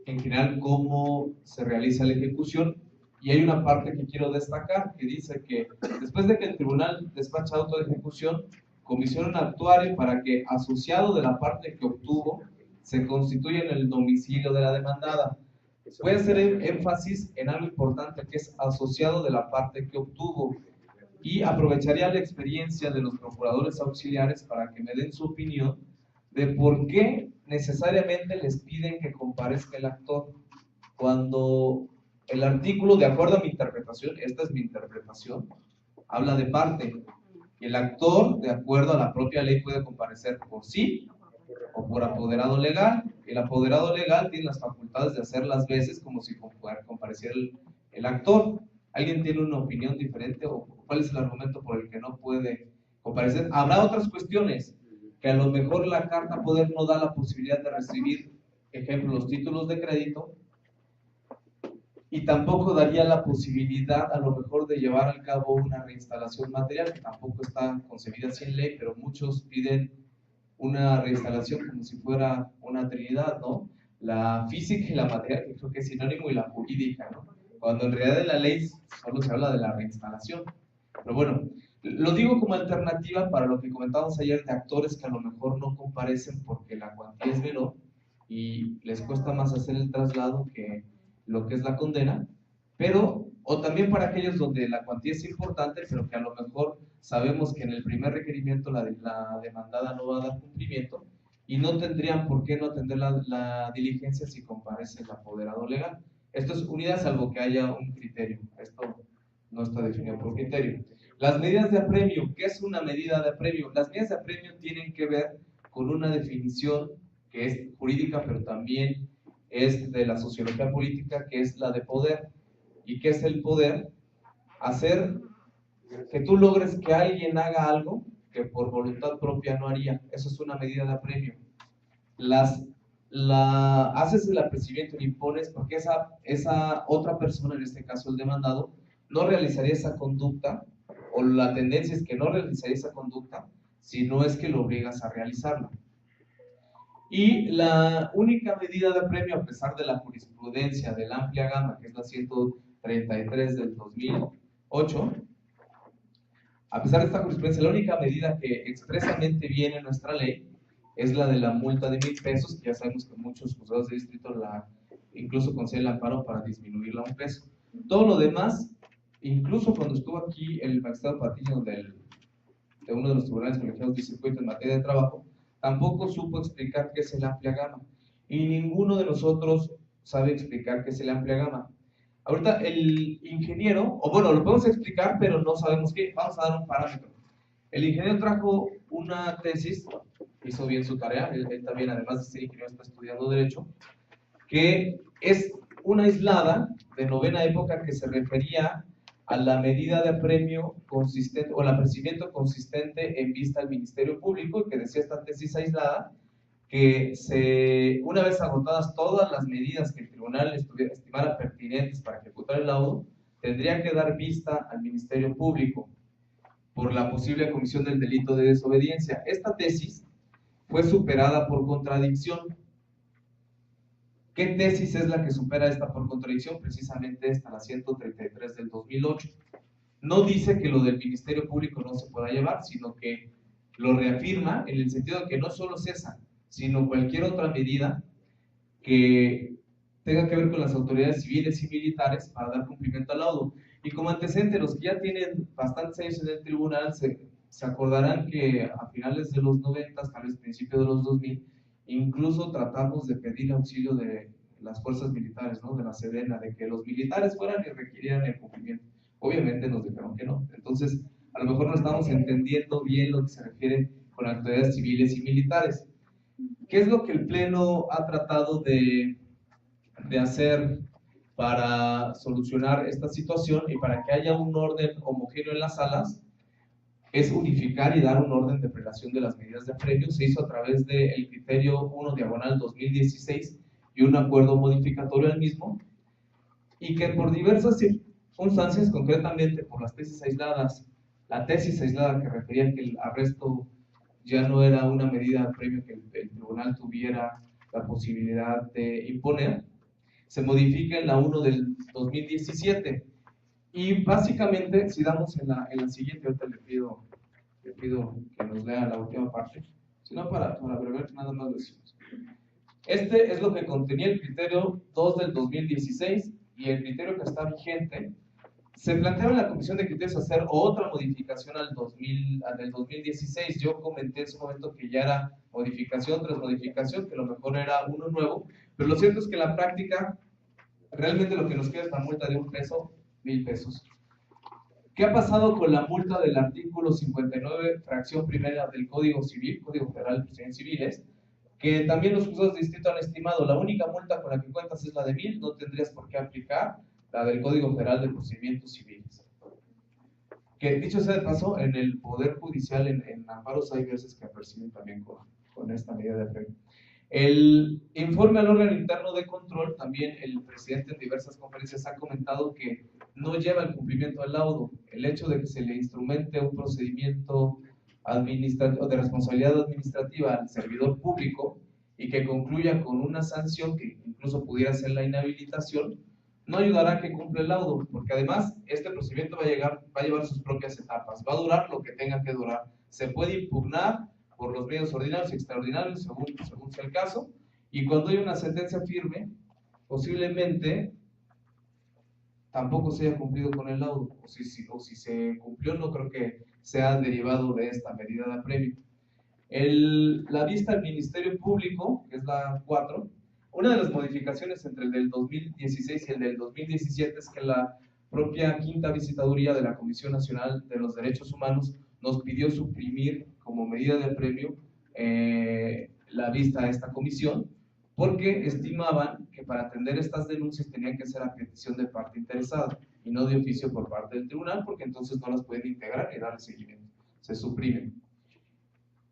en general cómo se realiza la ejecución Y hay una parte que quiero destacar que dice que después de que el tribunal despacha auto de ejecución, comisiona un actuario para que, asociado de la parte que obtuvo, se constituya en el domicilio de la demandada. Voy a hacer énfasis en algo importante, que es asociado de la parte que obtuvo. Y aprovecharía la experiencia de los procuradores auxiliares para que me den su opinión de por qué necesariamente les piden que comparezca el actor, cuando el artículo, de acuerdo a mi interpretación, esta es mi interpretación, habla de parte, y el actor, de acuerdo a la propia ley, puede comparecer por sí o por apoderado legal. El apoderado legal tiene las facultades de hacer las veces como si compareciera el actor. ¿Alguien tiene una opinión diferente o cuál es el argumento por el que no puede comparecer? Habrá otras cuestiones que a lo mejor la carta poder no da la posibilidad de recibir, ejemplo, los títulos de crédito, y tampoco daría la posibilidad a lo mejor de llevar a cabo una reinstalación material, que tampoco está concebida así en ley, pero muchos piden una reinstalación como si fuera una trinidad, ¿no? La física y la material, que creo que es sinónimo, y la jurídica, ¿no? Cuando en realidad en la ley solo se habla de la reinstalación. Pero bueno, lo digo como alternativa para lo que comentábamos ayer de actores que a lo mejor no comparecen porque la cuantía es menor y les cuesta más hacer el traslado que lo que es la condena, pero, o también para aquellos donde la cuantía es importante, pero que a lo mejor sabemos que en el primer requerimiento la demandada no va a dar cumplimiento y no tendrían por qué no atender la diligencia si comparece el apoderado legal. Esto es unidad salvo que haya un criterio. Esto no está definido por criterio. Las medidas de apremio. ¿Qué es una medida de apremio? Las medidas de apremio tienen que ver con una definición que es jurídica, pero también es de la sociología política, que es la de poder. ¿Y qué es el poder? Hacer que tú logres que alguien haga algo que por voluntad propia no haría. Eso es una medida de apremio. Haces el apercibimiento y impones porque esa otra persona, en este caso el demandado, no realizaría esa conducta, o la tendencia es que no realizaría esa conducta si no es que lo obligas a realizarla. Y la única medida de apremio, a pesar de la jurisprudencia de la amplia gama, que es la 133 del 2008, a pesar de esta jurisprudencia, la única medida que expresamente viene en nuestra ley es la de la multa de 1,000 pesos, que ya sabemos que muchos juzgados de distrito incluso conceden el amparo para disminuirla a 1 peso. Todo lo demás, incluso cuando estuvo aquí el magistrado Patiño de uno de los tribunales colegiados de circuito en materia de trabajo, tampoco supo explicar qué es el amplia gama. Y ninguno de nosotros sabe explicar qué es el amplia gama. Ahorita el ingeniero, o bueno, lo podemos explicar, pero no sabemos qué. Vamos a dar un parámetro. El ingeniero trajo una tesis, hizo bien su tarea, él también, además de ser ingeniero, está estudiando Derecho, que es una aislada de novena época que se refería a la medida de apremio consistente o el apercibimiento consistente en vista al Ministerio Público, y que decía esta tesis aislada que una vez agotadas todas las medidas que el tribunal estimara pertinentes para ejecutar el laudo, tendría que dar vista al Ministerio Público por la posible comisión del delito de desobediencia. Esta tesis fue superada por contradicción. ¿Qué tesis es la que supera esta por contradicción? Precisamente esta, la 133 del 2008. No dice que lo del Ministerio Público no se pueda llevar, sino que lo reafirma en el sentido de que no solo es esa, sino cualquier otra medida que tenga que ver con las autoridades civiles y militares para dar cumplimiento al laudo. Y como antecedente, los que ya tienen bastantes años en el tribunal se acordarán que a finales de los 90, tal vez principios de los 2000, incluso tratamos de pedir auxilio de las fuerzas militares, ¿no? De la Sedena, de que los militares fueran y requirieran el cumplimiento. Obviamente nos dijeron que no. Entonces, a lo mejor no estamos entendiendo bien lo que se refiere con autoridades civiles y militares. ¿Qué es lo que el Pleno ha tratado de hacer para solucionar esta situación y para que haya un orden homogéneo en las salas? Es unificar y dar un orden de prelación de las medidas de apremio. Se hizo a través del criterio 1/2016 y un acuerdo modificatorio al mismo, y que por diversas circunstancias, concretamente por las tesis aisladas, la tesis aislada que refería que el arresto ya no era una medida de apremio que el tribunal tuviera la posibilidad de imponer, se modifica en la 1 del 2017. Y básicamente, si damos en la siguiente, ahorita le pido que nos lea la última parte, sino para brevemente nada más lo decimos. Este es lo que contenía el criterio 2 del 2016 y el criterio que está vigente. Se planteaba en la Comisión de Criterios hacer otra modificación al del 2016. Yo comenté en su momento que ya era modificación tras modificación, que lo mejor era uno nuevo, pero lo cierto es que en la práctica realmente lo que nos queda es la multa de 1 peso, 1,000 pesos. ¿Qué ha pasado con la multa del artículo 59, fracción primera del Código Civil, Código Federal de Procedimientos Civiles? Que también los juzgados de distrito han estimado, la única multa con la que cuentas es la de 1,000, no tendrías por qué aplicar la del Código Federal de Procedimientos Civiles. Que dicho sea de paso, en el Poder Judicial, en amparos hay veces que aperciben también con esta medida de premio. El informe al órgano interno de control, también el presidente en diversas conferencias ha comentado que no lleva el cumplimiento del laudo. El hecho de que se le instrumente un procedimiento administrativo, de responsabilidad administrativa al servidor público y que concluya con una sanción que incluso pudiera ser la inhabilitación, no ayudará a que cumpla el laudo, porque además este procedimiento va a llevar sus propias etapas, va a durar lo que tenga que durar. Se puede impugnar por los medios ordinarios y extraordinarios, según sea el caso, y cuando hay una sentencia firme, posiblemente tampoco se haya cumplido con el laudo, o si se cumplió, no creo que sea derivado de esta medida de apremio. La vista al Ministerio Público, que es la 4, una de las modificaciones entre el del 2016 y el del 2017 es que la propia quinta visitaduría de la Comisión Nacional de los Derechos Humanos nos pidió suprimir como medida de apremio la vista a esta comisión, porque estimaban que para atender estas denuncias tenían que ser a petición de parte interesada y no de oficio por parte del tribunal, porque entonces no las pueden integrar y darle seguimiento. Se suprimen.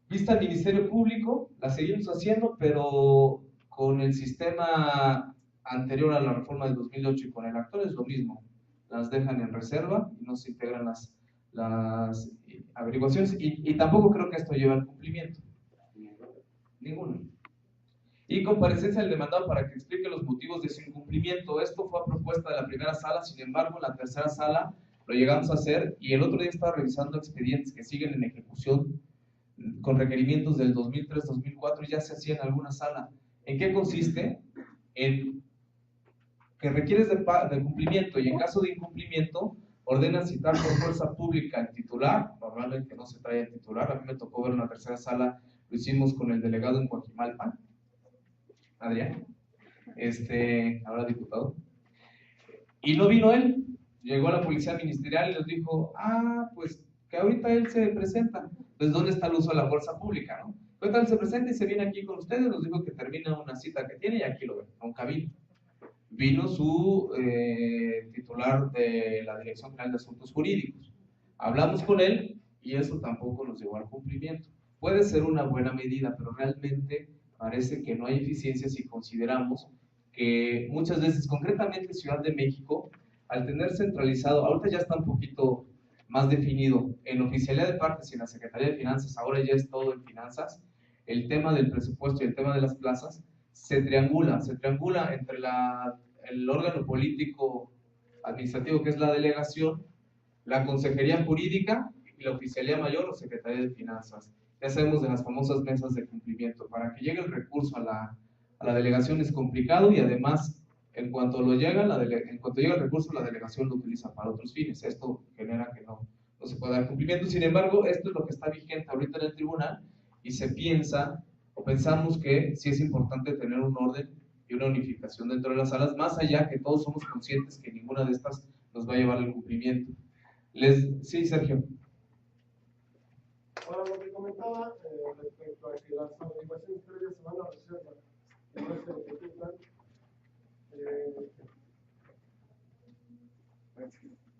Vista al Ministerio Público, la seguimos haciendo, pero con el sistema anterior a la reforma del 2008 y con el actual es lo mismo. Las dejan en reserva y no se integran las averiguaciones y tampoco creo que esto lleve al cumplimiento. Ninguno. Y comparecencia del demandado para que explique los motivos de su incumplimiento. Esto fue a propuesta de la primera sala, sin embargo, en la tercera sala lo llegamos a hacer y el otro día estaba revisando expedientes que siguen en ejecución con requerimientos del 2003-2004 y ya se hacía en alguna sala. ¿En qué consiste? En que requieres de cumplimiento y en caso de incumplimiento ordenan citar por fuerza pública al titular, normalmente no se trae al titular, a mí me tocó ver en la tercera sala, lo hicimos con el delegado en Coajimalpa, Adrián, ahora diputado, y no vino él, llegó a la policía ministerial y les dijo, pues que ahorita él se presenta, pues ¿dónde está el uso de la fuerza pública, no? Ahorita él se presenta y se viene aquí con ustedes, nos dijo que termina una cita que tiene y aquí lo ven, nunca vino. Vino su titular de la Dirección General de Asuntos Jurídicos. Hablamos con él y eso tampoco nos llevó al cumplimiento. Puede ser una buena medida, pero realmente parece que no hay eficiencia si consideramos que muchas veces, concretamente Ciudad de México, al tener centralizado, ahorita ya está un poquito más definido, en oficialidad de partes y en la Secretaría de Finanzas, ahora ya es todo en finanzas, el tema del presupuesto y el tema de las plazas, se triangula entre el órgano político administrativo que es la delegación, la consejería jurídica y la oficialía mayor o secretaría de finanzas. Ya sabemos de las famosas mesas de cumplimiento. Para que llegue el recurso a la delegación es complicado y además en cuanto llega el recurso la delegación lo utiliza para otros fines. Esto genera que no se pueda dar cumplimiento. Sin embargo, esto es lo que está vigente ahorita en el tribunal y se piensa o pensamos que sí es importante tener un orden y una unificación dentro de las salas, más allá que todos somos conscientes que ninguna de estas nos va a llevar al cumplimiento. Sí, Sergio. Ahora, lo que comentaba respecto a que las averiguaciones previas se van a reserva, que no se ejecutan,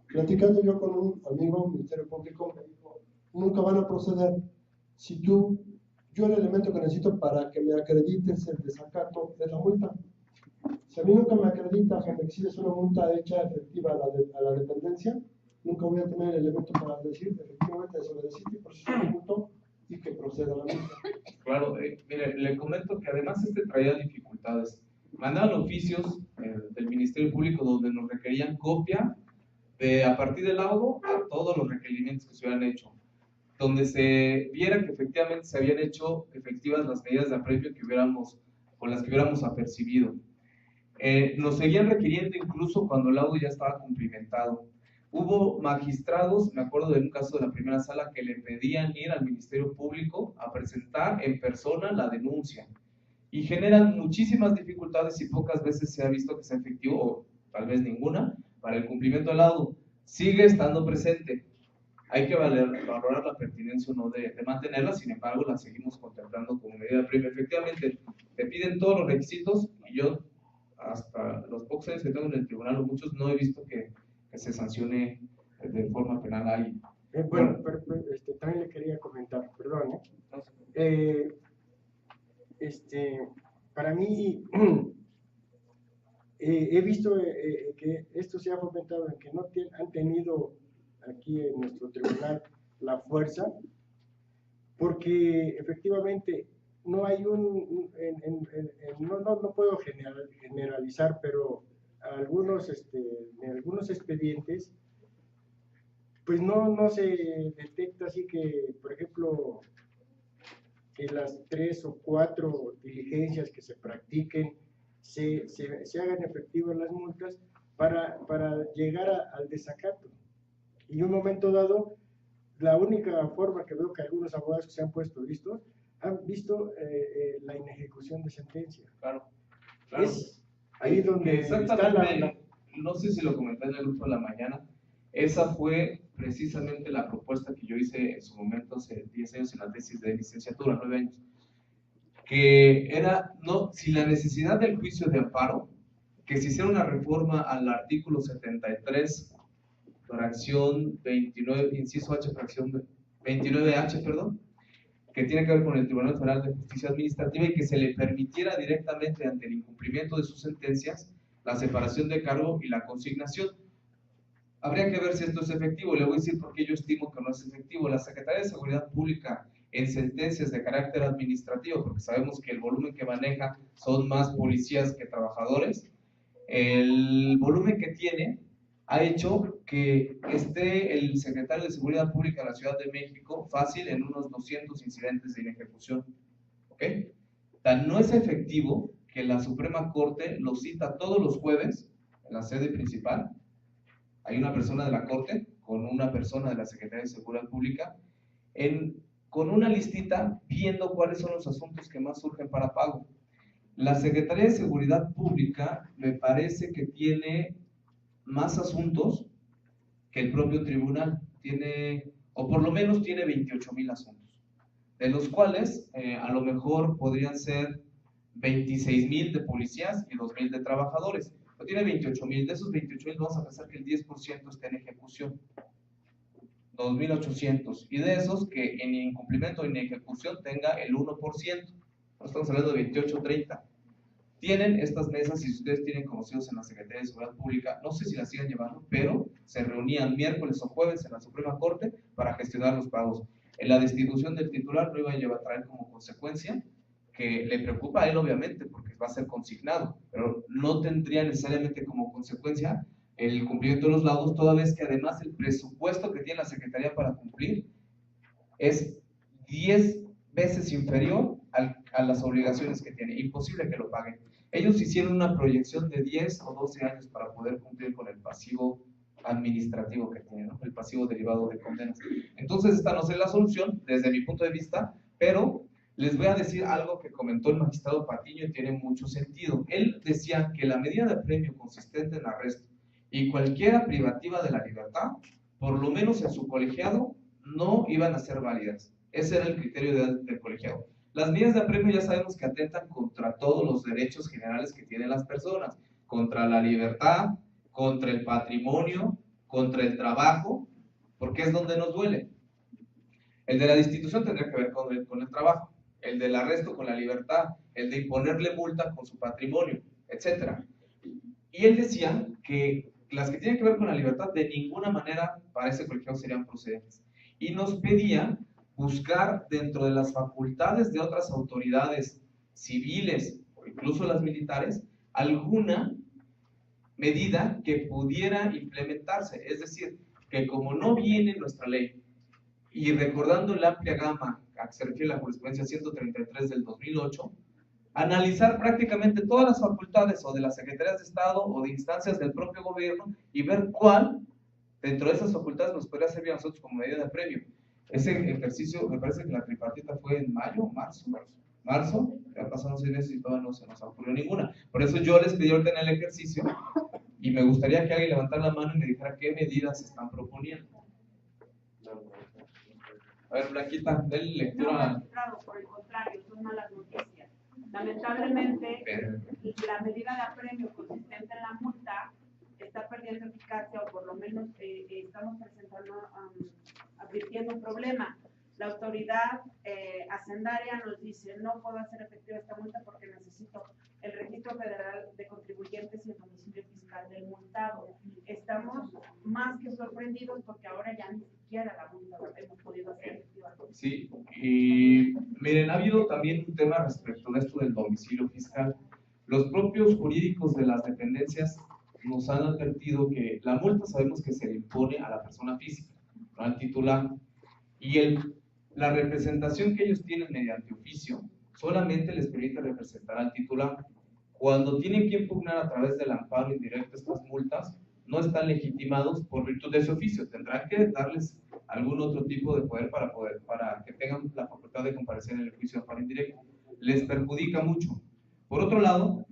platicando yo con un amigo del Ministerio Público, me dijo, nunca van a proceder. Yo el elemento que necesito para que me acredites el desacato es la multa. Si a mí nunca me acreditas o me exiges una multa hecha efectiva a la dependencia, nunca voy a tener el elemento para decir efectivamente desobedeciste y por eso se multó y que proceda la multa. Claro, mire, le comento que además traía dificultades. Mandaban oficios del Ministerio Público donde nos requerían copia a partir del laudo a todos los requerimientos que se hubieran hecho, donde se viera que efectivamente se habían hecho efectivas las medidas de apremio con las que hubiéramos apercibido. Nos seguían requiriendo incluso cuando el laudo ya estaba cumplimentado. Hubo magistrados, me acuerdo de un caso de la primera sala, que le pedían ir al Ministerio Público a presentar en persona la denuncia. Y generan muchísimas dificultades y pocas veces se ha visto que sea efectivo, o tal vez ninguna, para el cumplimiento del laudo. Sigue estando presente. Hay que valorar la pertinencia o no de mantenerla, sin embargo, la seguimos contemplando como medida previa. Efectivamente, te piden todos los requisitos y yo, hasta los pocos años que tengo en el tribunal, o muchos, no he visto que se sancione de forma penal ahí. Bueno, pero, también le quería comentar, perdón, para mí, he visto que esto se ha fomentado en que no han tenido aquí en nuestro tribunal la fuerza, porque efectivamente no hay no puedo generalizar, pero en algunos expedientes, pues no se detecta así que, por ejemplo, que las 3 o 4 diligencias que se practiquen se hagan efectivas las multas para llegar al desacato. Y en un momento dado, la única forma que veo que algunos abogados que se han puesto listos han visto la inejecución de sentencia. Claro. Es ahí donde exactamente, no sé si lo comenté en el grupo de la mañana, esa fue precisamente la propuesta que yo hice en su momento hace 10 años en la tesis de licenciatura, 9 años, que era, sin la necesidad del juicio de amparo, que se hiciera una reforma al artículo 73, fracción 29, inciso H, fracción 29H, perdón, que tiene que ver con el Tribunal Federal de Justicia Administrativa, y que se le permitiera directamente, ante el incumplimiento de sus sentencias, la separación de cargo y la consignación. Habría que ver si esto es efectivo. Le voy a decir por qué yo estimo que no es efectivo. La Secretaría de Seguridad Pública, en sentencias de carácter administrativo, porque sabemos que el volumen que maneja son más policías que trabajadores, el volumen que tiene ha hecho que esté el secretario de Seguridad Pública de la Ciudad de México fácil en unos 200 incidentes de inejecución. ¿Ok? Tan no es efectivo que la Suprema Corte lo cita todos los jueves en la sede principal. Hay una persona de la Corte con una persona de la Secretaría de Seguridad Pública con una listita viendo cuáles son los asuntos que más surgen para pago. La Secretaría de Seguridad Pública me parece que tiene más asuntos que el propio tribunal. O por lo menos tiene 28,000 asuntos, de los cuales a lo mejor podrían ser 26,000 de policías y 2,000 de trabajadores. Pero tiene 28,000. De esos 28,000 vamos a pensar que el 10% está en ejecución, 2,800, y de esos que en incumplimiento o en ejecución tenga el 1%. No estamos hablando de 28 30. Tienen estas mesas, y si ustedes tienen conocidos en la Secretaría de Seguridad Pública, no sé si las sigan llevando, pero se reunían miércoles o jueves en la Suprema Corte para gestionar los pagos. En la destitución del titular no iba a traer como consecuencia, que le preocupa a él obviamente porque va a ser consignado, pero no tendría necesariamente como consecuencia el cumplimiento de los laudos, toda vez que además el presupuesto que tiene la Secretaría para cumplir es 10 veces inferior a las obligaciones que tiene. Imposible que lo paguen. Ellos hicieron una proyección de 10 o 12 años para poder cumplir con el pasivo administrativo que tiene, ¿no? El pasivo derivado de condenas. Entonces esta no es la solución desde mi punto de vista, pero les voy a decir algo que comentó el magistrado Patiño y tiene mucho sentido. Él decía que la medida de apremio consistente en arresto y cualquiera privativa de la libertad, por lo menos en su colegiado, no iban a ser válidas. Ese era el criterio del colegiado. Las medidas de apremio ya sabemos que atentan contra todos los derechos generales que tienen las personas, contra la libertad, contra el patrimonio, contra el trabajo, porque es donde nos duele. El de la destitución tendría que ver con el trabajo, el del arresto con la libertad, el de imponerle multa con su patrimonio, etc. Y él decía que las que tienen que ver con la libertad de ninguna manera para ese colegiado serían procedentes. Y nos pedía buscar dentro de las facultades de otras autoridades civiles o incluso las militares alguna medida que pudiera implementarse, es decir, que como no viene nuestra ley, y recordando la amplia gama a que se refiere la jurisprudencia 133 del 2008, analizar prácticamente todas las facultades o de las secretarías de Estado o de instancias del propio gobierno y ver cuál dentro de esas facultades nos podría servir a nosotros como medida de premio. Ese ejercicio, me parece que la tripartita fue en mayo, marzo, ya pasaron 6 meses y todavía no se nos ocurrió ninguna. Por eso yo les pedí ahorita en el ejercicio y me gustaría que alguien levantara la mano y me dijera qué medidas se están proponiendo. A ver, Blanquita, denle lectura. No, claro, por el contrario, son malas noticias. Lamentablemente, la medida de apremio consistente en la multa está perdiendo eficacia, o por lo menos estamos advirtiendo un problema. La autoridad hacendaria nos dice: no puedo hacer efectiva esta multa porque necesito el registro federal de contribuyentes y el domicilio fiscal del multado. Estamos más que sorprendidos porque ahora ya ni siquiera la multa la hemos podido hacer efectiva. Sí, y miren, ha habido también un tema respecto de esto del domicilio fiscal. Los propios jurídicos de las dependencias nos han advertido que la multa sabemos que se le impone a la persona física, no al titular, y la representación que ellos tienen mediante oficio solamente les permite representar al titular. Cuando tienen que impugnar a través del amparo indirecto estas multas, no están legitimados por virtud de su oficio. Tendrán que darles algún otro tipo de poder para que tengan la facultad de comparecer en el juicio de amparo indirecto. Les perjudica mucho. Por otro lado,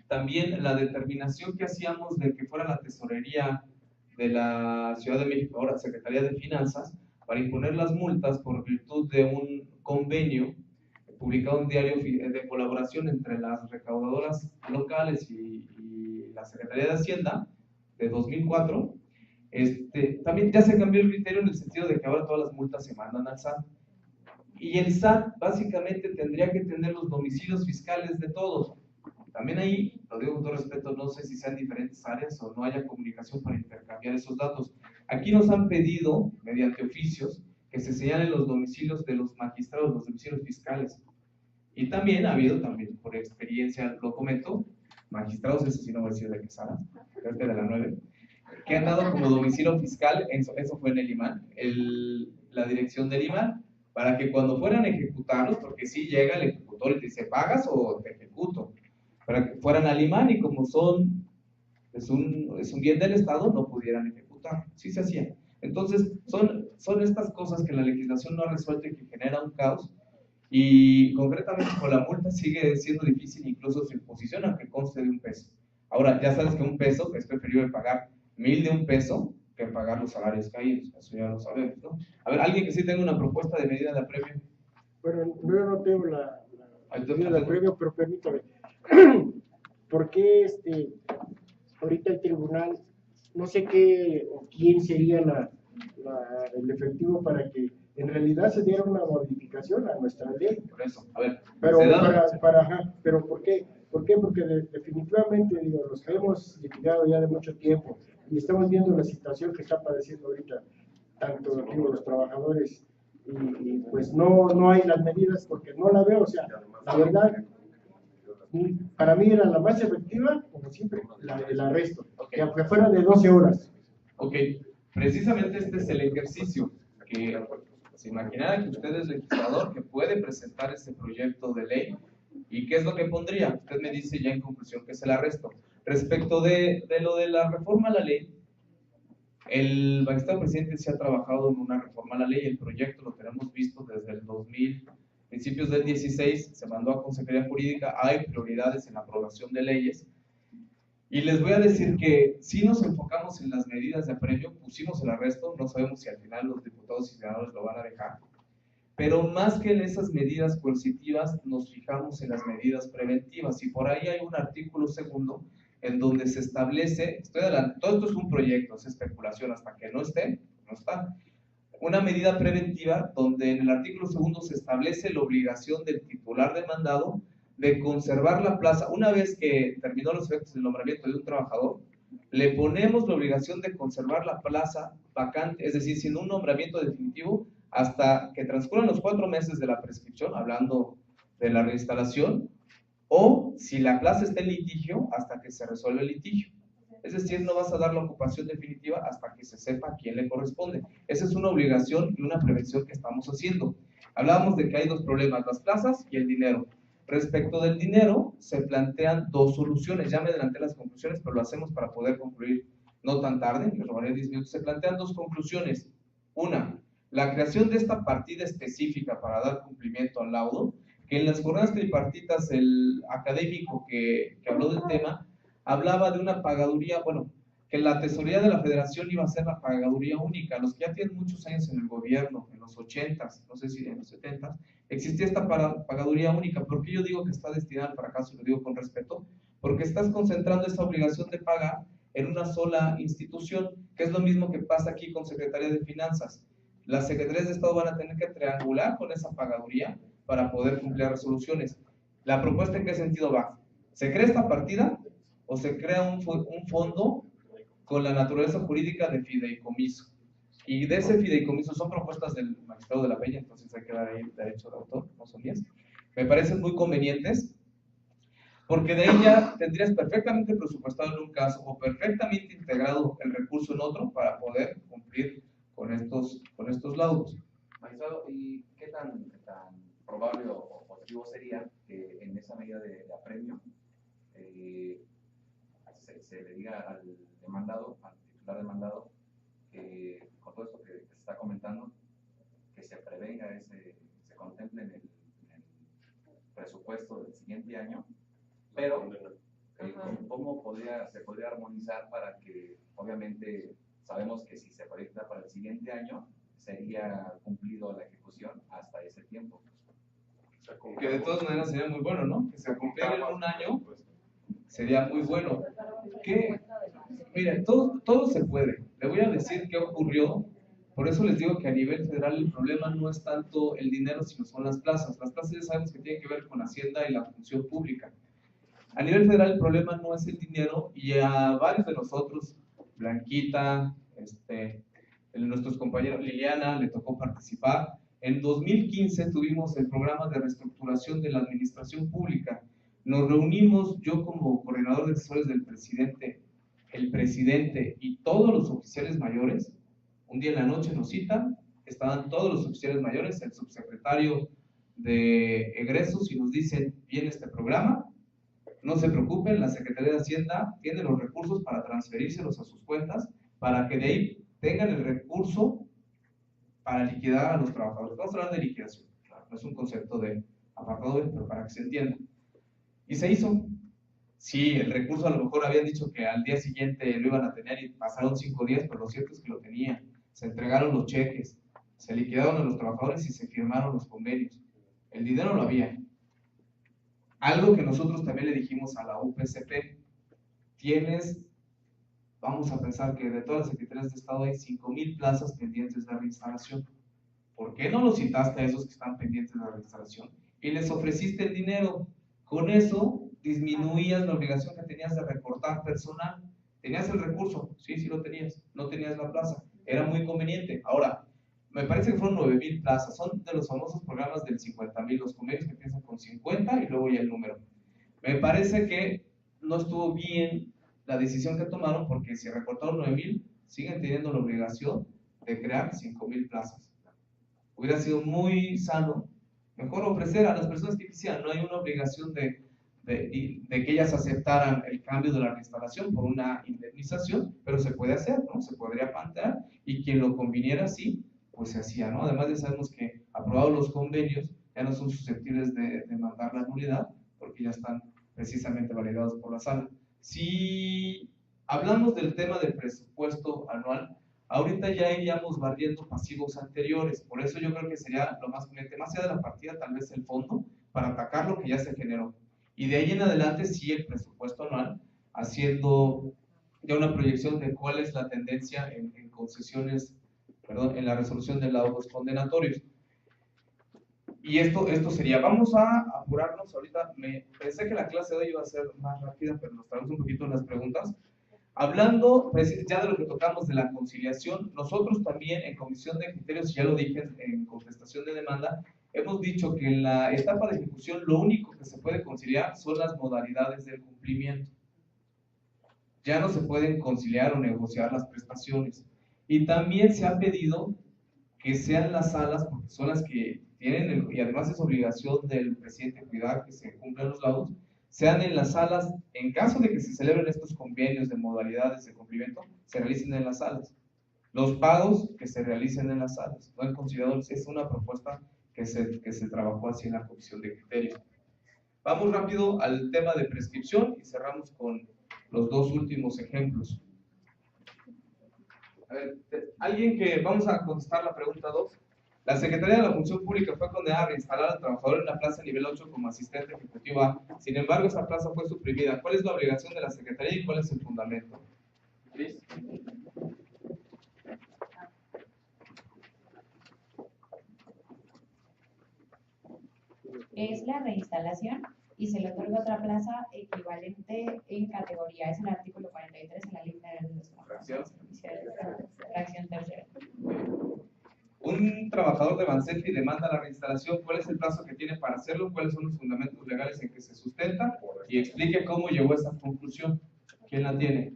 también la determinación que hacíamos de que fuera la tesorería de la Ciudad de México, ahora Secretaría de Finanzas, para imponer las multas por virtud de un convenio publicado en un diario de colaboración entre las recaudadoras locales y la Secretaría de Hacienda de 2004, también ya se cambió el criterio en el sentido de que ahora todas las multas se mandan al SAT. Y el SAT básicamente tendría que tener los domicilios fiscales de todos. También ahí, lo digo con todo respeto, no sé si sean diferentes áreas o no haya comunicación para intercambiar esos datos. Aquí nos han pedido, mediante oficios, que se señalen los domicilios de los magistrados, los domicilios fiscales. Y también ha habido, por experiencia lo comento, magistrados, eso sí no voy a decir de Quesada, creo que de la 9, que han dado como domicilio fiscal, eso fue en el IMAN, la dirección del IMAN, para que cuando fueran a ejecutarlos, porque sí llega el ejecutor y te dice, ¿pagas o te ejecuto? Para que fueran al IMAN y como es un bien del Estado, no pudieran ejecutar. Sí se hacía. Entonces, son estas cosas que la legislación no ha resuelto y que genera un caos. Y concretamente con la multa sigue siendo difícil incluso su imposición, aunque conste de $1. Ahora, ya sabes que $1 es preferible pagar 1,000 de $1 que pagar los salarios caídos. Eso ya lo sabemos, ¿no? A ver, alguien que sí tenga una propuesta de medida de apremio. Bueno, yo no tengo la medida de apremio, pero permítame. ¿Por qué ahorita el tribunal, no sé qué o quién sería el efectivo para que en realidad se diera una modificación a nuestra ley? Por eso, a ver. Pero pero ¿por qué? ¿Por qué? Porque definitivamente, digo, los que hemos litigado ya de mucho tiempo y estamos viendo la situación que está padeciendo ahorita, tanto los trabajadores, y pues no hay las medidas porque no la veo, o sea, la verdad, para mí era la más efectiva, como siempre, la del arresto, que aunque fuera de 12 horas. Ok, precisamente este es el ejercicio que se imaginara que usted es legislador que puede presentar este proyecto de ley. ¿Y qué es lo que pondría? Usted me dice ya en conclusión que es el arresto. Respecto de lo de la reforma a la ley, el magistrado presidente se ha trabajado en una reforma a la ley. El proyecto lo tenemos visto desde el 2000, principios del 16, se mandó a Consejería Jurídica. Hay prioridades en la aprobación de leyes. Y les voy a decir que si nos enfocamos en las medidas de apremio, pusimos el arresto, no sabemos si al final los diputados y senadores lo van a dejar. Pero más que en esas medidas coercitivas, nos fijamos en las medidas preventivas. Y por ahí hay un artículo segundo en donde se establece, todo esto es un proyecto, es especulación, hasta que no esté, no está. Una medida preventiva donde en el artículo segundo se establece la obligación del titular demandado de conservar la plaza. Una vez que terminó los efectos del nombramiento de un trabajador, le ponemos la obligación de conservar la plaza vacante, es decir, sin un nombramiento definitivo, hasta que transcurran los 4 meses de la prescripción, hablando de la reinstalación, o si la plaza está en litigio, hasta que se resuelva el litigio. Es decir, no vas a dar la ocupación definitiva hasta que se sepa a quién le corresponde. Esa es una obligación y una prevención que estamos haciendo. Hablábamos de que hay dos problemas, las plazas y el dinero. Respecto del dinero, se plantean dos soluciones. Ya me adelanté las conclusiones, pero lo hacemos para poder concluir no tan tarde, les robaré 10 minutos. Se plantean dos conclusiones. Una, la creación de esta partida específica para dar cumplimiento al laudo, que en las jornadas tripartitas el académico que habló del tema, hablaba de una pagaduría, bueno, que la tesorería de la federación iba a ser la pagaduría única. Los que ya tienen muchos años en el gobierno, en los 80s, no sé si en los 70s, existía esta pagaduría única. ¿Por qué yo digo que está destinada al fracaso? Lo digo con respeto, porque estás concentrando esa obligación de pagar en una sola institución, que es lo mismo que pasa aquí con Secretaría de Finanzas. Las secretarías de Estado van a tener que triangular con esa pagaduría para poder cumplir resoluciones. ¿La propuesta en qué sentido va? ¿Se crea esta partida o se crea un fondo con la naturaleza jurídica de fideicomiso? Y de ese fideicomiso son propuestas del magistrado de la Peña, entonces hay que dar ahí el derecho de autor, no son mías. Me parecen muy convenientes, porque de ahí ya tendrías perfectamente presupuestado en un caso o perfectamente integrado el recurso en otro para poder cumplir con estos laudos. Magistrado, ¿y qué tan probable o positivo sería que en esa medida de apremio se le diga al demandado, al titular demandado, que con todo esto que se está comentando, que se prevenga, se contemple en el presupuesto del siguiente año, pero cómo se podría armonizar para que, obviamente, sabemos que si se proyecta para el siguiente año, sería cumplido la ejecución hasta ese tiempo? Que de todas maneras sería muy bueno, ¿no? Que se cumpliera en un año sería muy bueno. Que, miren, todo se puede. Le voy a decir qué ocurrió. Por eso les digo que a nivel federal el problema no es tanto el dinero, sino son las plazas. Las plazas ya sabemos que tienen que ver con Hacienda y la función pública. A nivel federal el problema no es el dinero, y a varios de nosotros, Blanquita, nuestros compañeros, Liliana, le tocó participar. En 2015 tuvimos el programa de reestructuración de la administración pública. Nos reunimos, yo como coordinador de asesores del presidente, el presidente y todos los oficiales mayores. Un día en la noche nos citan, estaban todos los oficiales mayores, el subsecretario de egresos, y nos dicen: viene este programa, no se preocupen, la Secretaría de Hacienda tiene los recursos para transferírselos a sus cuentas, para que de ahí tengan el recurso para liquidar a los trabajadores. Vamos a hablar de liquidación, no es un concepto de apartado B, pero para que se entienda. Y se hizo. Sí, el recurso a lo mejor habían dicho que al día siguiente lo iban a tener y pasaron 5 días, pero lo cierto es que lo tenían. Se entregaron los cheques, se liquidaron a los trabajadores y se firmaron los convenios. El dinero lo había. Algo que nosotros también le dijimos a la UPCP: vamos a pensar que de todas las secretarías de Estado hay 5,000 plazas pendientes de reinstalación. ¿Por qué no los citaste a esos que están pendientes de reinstalación y les ofreciste el dinero? Con eso disminuías la obligación que tenías de recortar personal. Tenías el recurso, sí lo tenías, no tenías la plaza, era muy conveniente. Ahora, me parece que fueron 9,000 plazas, son de los famosos programas del 50,000, los convenios que empiezan con 50 y luego ya el número. Me parece que no estuvo bien la decisión que tomaron, porque si recortaron 9,000, siguen teniendo la obligación de crear 5,000 plazas. Hubiera sido muy sano mejor ofrecer a las personas que quisieran. No hay una obligación de que ellas aceptaran el cambio de la reinstalación por una indemnización, pero se puede hacer, ¿no? Se podría plantear, y quien lo conviniera así, pues se hacía, ¿no? Además ya sabemos que aprobados los convenios ya no son susceptibles de demandar la nulidad, porque ya están precisamente validados por la sala. Si hablamos del tema del presupuesto anual, ahorita ya iríamos barriendo pasivos anteriores. Por eso yo creo que sería lo más conveniente, más allá de la partida, tal vez el fondo, para atacar lo que ya se generó. Y de ahí en adelante sí el presupuesto anual, haciendo ya una proyección de cuál es la tendencia en concesiones, en la resolución de laudos condenatorios. Y esto sería, vamos a apurarnos ahorita. Pensé que la clase de hoy iba a ser más rápida, pero nos tardamos un poquito en las preguntas. Hablando ya de lo que tocamos de la conciliación, nosotros también en Comisión de Criterios, ya lo dije en contestación de demanda, hemos dicho que en la etapa de ejecución lo único que se puede conciliar son las modalidades del cumplimiento. ya no se pueden conciliar o negociar las prestaciones. Y también se ha pedido que sean las salas, porque son las que tienen, y además es obligación del presidente cuidar que se cumplan los laudos, sean en las salas, en caso de que se celebren estos convenios de modalidades de cumplimiento, se realicen en las salas. Los pagos que se realicen en las salas, no en consideradores, es una propuesta que se trabajó así en la comisión de criterios. Vamos rápido al tema de prescripción y cerramos con los dos últimos ejemplos. A ver, alguien que, vamos a contestar la pregunta 2. La Secretaría de la Función Pública fue condenada a reinstalar al trabajador en la plaza nivel 8 como asistente ejecutivo A. Sin embargo, esa plaza fue suprimida. ¿Cuál es la obligación de la Secretaría y cuál es el fundamento? Cris. Es la reinstalación y se le otorga otra plaza equivalente en categoría. Es el artículo 43 de la Ley Federal de los Trabajadores. Fracción tercera. Un trabajador de Bansefi demanda la reinstalación. ¿Cuál es el plazo que tiene para hacerlo? ¿Cuáles son los fundamentos legales en que se sustenta? Y explique cómo llegó a esa conclusión. ¿Quién la tiene?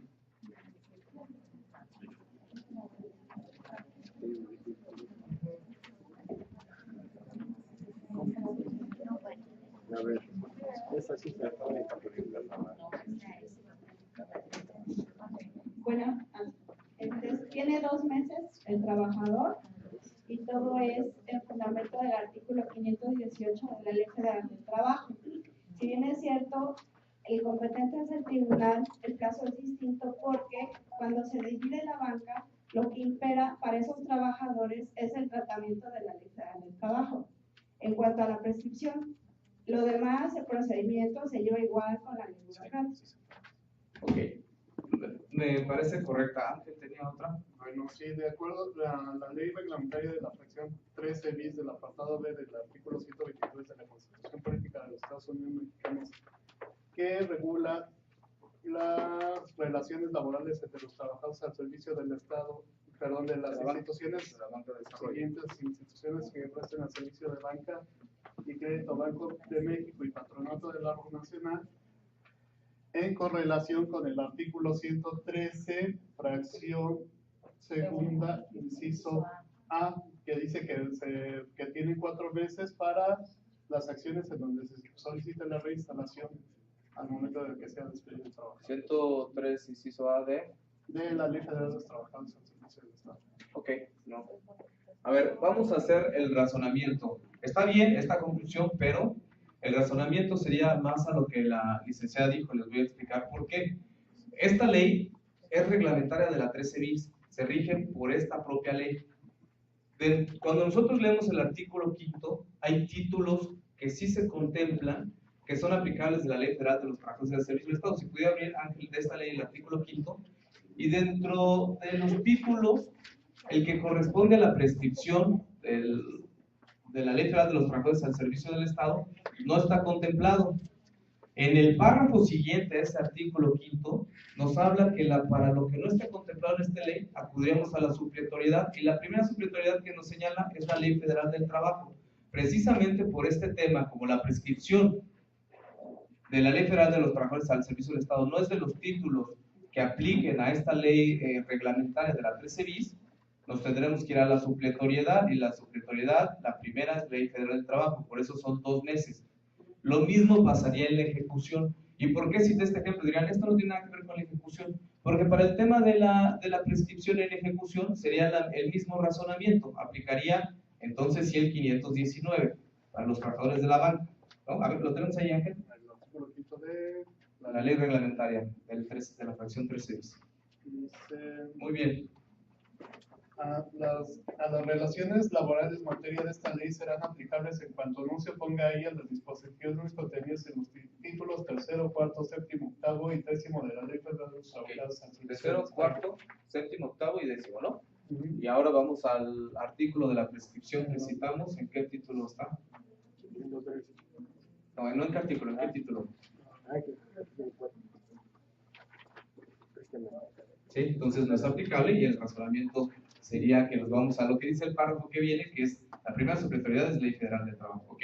A ver, esa sí se pone. Bueno, entonces tiene 2 meses el trabajador y todo es el fundamento del artículo 518 de la Ley Federal del Trabajo. Si bien es cierto, el competente es el tribunal, el caso es distinto porque cuando se divide la banca, lo que impera para esos trabajadores es el tratamiento de la Ley Federal del Trabajo. En cuanto a la prescripción, lo demás, el procedimiento se lleva igual con la ley burocrática. Ok, me parece correcta. Ángel, ¿tenía otra? Bueno, sí, de acuerdo a la ley reglamentaria de la fracción 13 bis del apartado B del artículo 123 de la Constitución Política de los Estados Unidos Mexicanos, que regula las relaciones laborales entre los trabajadores al servicio del Estado, perdón, de las instituciones, siguientes instituciones que presten al servicio de banca y crédito, Banco de México y Patronato del Ahorro Nacional, en correlación con el artículo 113, fracción segunda, inciso A, que dice que tienen 4 meses para las acciones en donde se solicita la reinstalación al momento de que sea despedido el trabajador. 103, inciso A de la Ley Federal de los Trabajadores al Servicio del Estado. Ok, no. A ver, vamos a hacer el razonamiento. Está bien esta conclusión, pero el razonamiento sería más a lo que la licenciada dijo. Les voy a explicar por qué. Esta ley es reglamentaria de la 13 bis, se rige por esta propia ley. Cuando nosotros leemos el artículo 5, hay títulos que sí se contemplan, que son aplicables de la Ley Federal de los Trabajadores del Servicio del Estado. Si pudiera abrir, Ángel, de esta ley el artículo 5, y dentro de los títulos, el que corresponde a la prescripción de la Ley Federal de los Trabajadores al Servicio del Estado no está contemplado. En el párrafo siguiente a ese artículo 5 nos habla que para lo que no esté contemplado en esta ley acudiríamos a la supletoriedad, y la primera supletoriedad que nos señala es la Ley Federal del Trabajo. Precisamente por este tema, como la prescripción de la Ley Federal de los Trabajadores al Servicio del Estado no es de los títulos que apliquen a esta ley reglamentaria de la 13 bis, nos tendremos que ir a la supletoriedad, y la supletoriedad, la primera es Ley Federal del Trabajo, por eso son 2 meses. Lo mismo pasaría en la ejecución. ¿Y por qué cité este ejemplo? Dirán, esto no tiene nada que ver con la ejecución. Porque para el tema de la prescripción en ejecución sería el mismo razonamiento. Aplicaría entonces sí el 519 para los trabajadores de la banca, ¿no? A ver, ¿lo tenemos ahí, Ángel? El artículo 5 de la ley reglamentaria de la fracción 13 bis. Muy bien. A las relaciones laborales en materia de esta ley serán aplicables en cuanto no se oponga a ellas las disposiciones contenidas en los títulos 3º, 4º, 7º, 8º y 10º de la Ley Federal de los Trabajadores. 3º, 4º, 7º, 8º y 10º, ¿no? Y ahora vamos al artículo de la prescripción que citamos. ¿En qué título está? No en qué artículo, ¿en qué título? Sí, entonces no es aplicable, y el razonamiento sería que nos vamos a lo que dice el párrafo que viene, que es la primera supletoriedad es Ley Federal del Trabajo. Ok.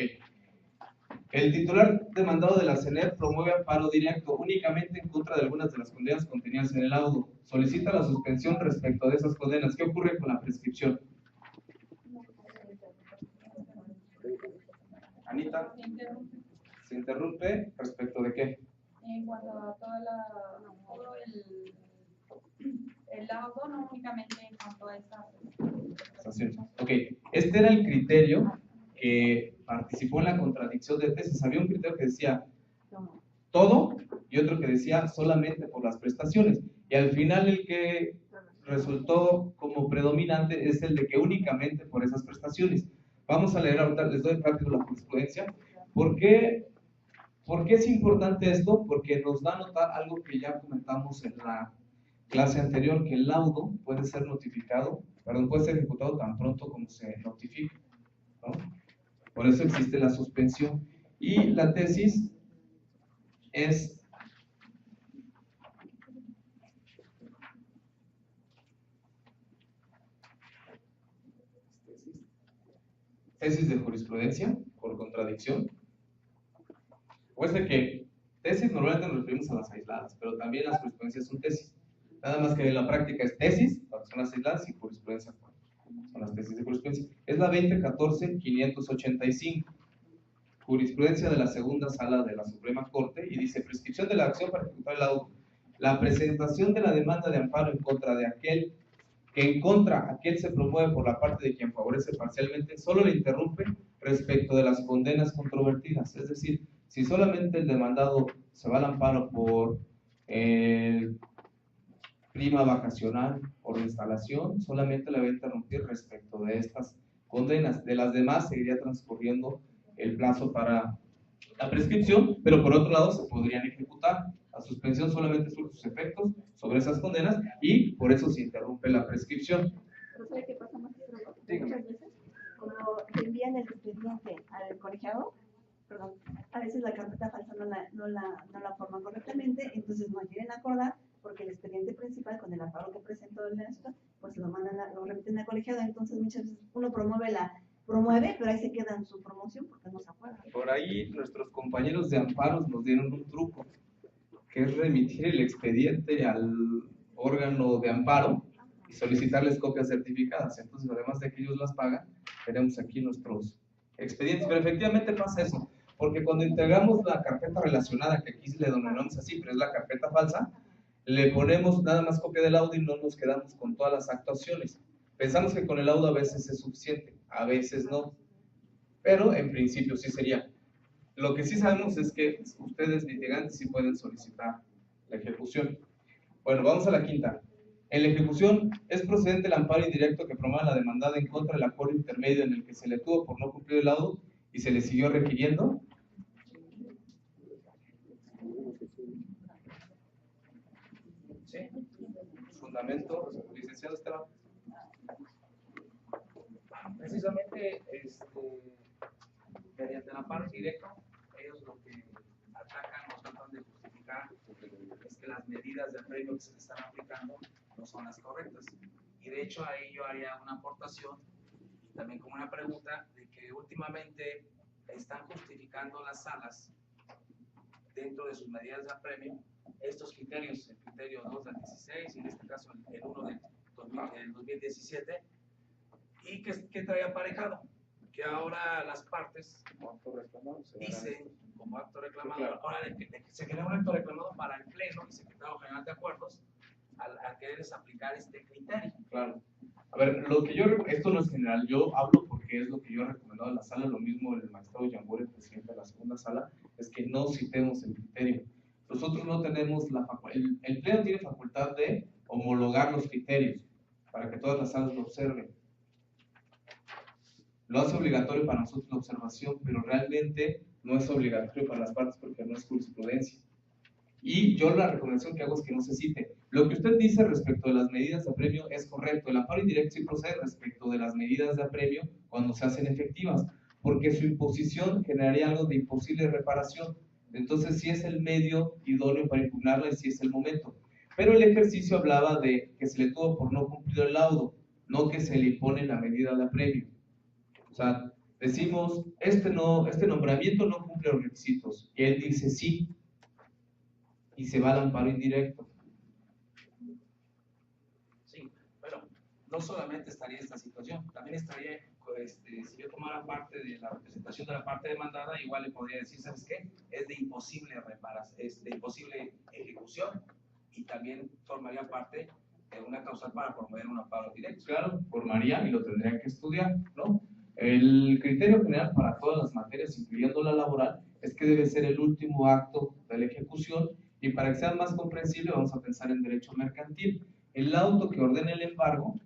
El titular demandado de la CENER promueve amparo directo únicamente en contra de algunas de las condenas contenidas en el laudo. Solicita la suspensión respecto de esas condenas. ¿Qué ocurre con la prescripción? Anita, ¿se interrumpe respecto de qué? En cuanto a todo el laudo, no únicamente en cuanto a estas. Ok, este era el criterio que participó en la contradicción de tesis. Había un criterio que decía todo y otro que decía solamente por las prestaciones. Y al final el que resultó como predominante es el de que únicamente por esas prestaciones. Vamos a leer ahorita, les doy rápido la jurisprudencia. ¿Por qué es importante esto? Porque nos da a notar algo que ya comentamos en la clase anterior, que el laudo puede ser puede ser ejecutado tan pronto como se notifica, ¿no? Por eso existe la suspensión. Y la tesis es tesis de jurisprudencia por contradicción. Recuerden que tesis normalmente nos referimos a las aisladas, pero también las jurisprudencias son tesis. Nada más que en la práctica es tesis, cuando son las aisladas, y jurisprudencia son las tesis de jurisprudencia. Es la 2014-585, jurisprudencia de la segunda sala de la Suprema Corte, y dice: prescripción de la acción para ejecutar el laudo. La presentación de la demanda de amparo en contra de aquel se promueve por la parte de quien favorece parcialmente, solo le interrumpe respecto de las condenas controvertidas. Es decir, si solamente el demandado se va al amparo por prima vacacional o instalación, solamente le va a interrumpir respecto de estas condenas. De las demás seguiría transcurriendo el plazo para la prescripción, pero por otro lado se podrían ejecutar. La suspensión solamente surge sus efectos sobre esas condenas y por eso se interrumpe la prescripción. ¿No sabe qué pasa, maestro? Muchas veces, cuando envían el expediente al colegiado, a veces la carpeta falsa no la forman correctamente, entonces no quieren acordar porque el expediente principal con el amparo que presentó el maestro, pues lo remiten al colegiado. Entonces muchas veces uno promueve, pero ahí se queda en su promoción porque no se acuerda. Por ahí nuestros compañeros de amparos nos dieron un truco, que es remitir el expediente al órgano de amparo y solicitarles copias certificadas. Entonces, además de que ellos las pagan, tenemos aquí nuestros expedientes. Pero efectivamente pasa eso, porque cuando integramos la carpeta relacionada, que aquí le denominamos así, pero es la carpeta falsa, le ponemos nada más copia del laudo y no nos quedamos con todas las actuaciones. Pensamos que con el laudo a veces es suficiente, a veces no, pero en principio sí sería. Lo que sí sabemos es que ustedes, litigantes, sí pueden solicitar la ejecución. Bueno, vamos a la quinta. En la ejecución, ¿es procedente el amparo indirecto que promueva la demandada en contra del acuerdo intermedio en el que se le tuvo por no cumplir el laudo y se le siguió requiriendo? ¿Sí? Fundamento, licenciado Esteban. Precisamente, mediante el amparo directo, ellos lo que atacan o tratan de justificar es que las medidas de apremio que se le están aplicando no son las correctas. Y de hecho ahí yo haría una aportación y también como una pregunta de que últimamente están justificando las salas dentro de sus medidas de apremio estos criterios, el criterio 2 del 16 y en este caso el 1 del 2017, y que trae aparejado que ahora las partes dicen como acto reclamado, ahora se genera un acto reclamado para el Pleno y Secretario General de Acuerdos al quererles aplicar este criterio. Claro. A ver, esto no es general, yo hablo porque es lo que yo he recomendado en la sala, lo mismo el magistrado Yambur, el presidente de la segunda sala, es que no citemos el criterio. Nosotros no tenemos el Pleno tiene facultad de homologar los criterios para que todas las salas lo observen. Lo hace obligatorio para nosotros la observación, pero realmente no es obligatorio para las partes porque no es jurisprudencia. Y yo la recomendación que hago es que no se cite. Lo que usted dice respecto de las medidas de apremio es correcto. El amparo indirecto sí procede respecto de las medidas de apremio cuando se hacen efectivas, porque su imposición generaría algo de imposible reparación. Entonces sí es el medio idóneo para impugnarla y sí es el momento. Pero el ejercicio hablaba de que se le tuvo por no cumplir el laudo, no que se le impone la medida de apremio. O sea, decimos, este nombramiento no cumple los requisitos, y él dice sí, y se va al amparo indirecto. Sí, bueno, no solamente estaría esta situación, también estaría, si yo tomara parte de la representación de la parte demandada, igual le podría decir, ¿sabes qué? Es de imposible reparación, es de imposible ejecución, y también formaría parte de una causal para promover un amparo directo. Claro, formaría y lo tendrían que estudiar, ¿no? El criterio general para todas las materias, incluyendo la laboral, es que debe ser el último acto de la ejecución, y para que sea más comprensible vamos a pensar en derecho mercantil. El auto que ordena el embargo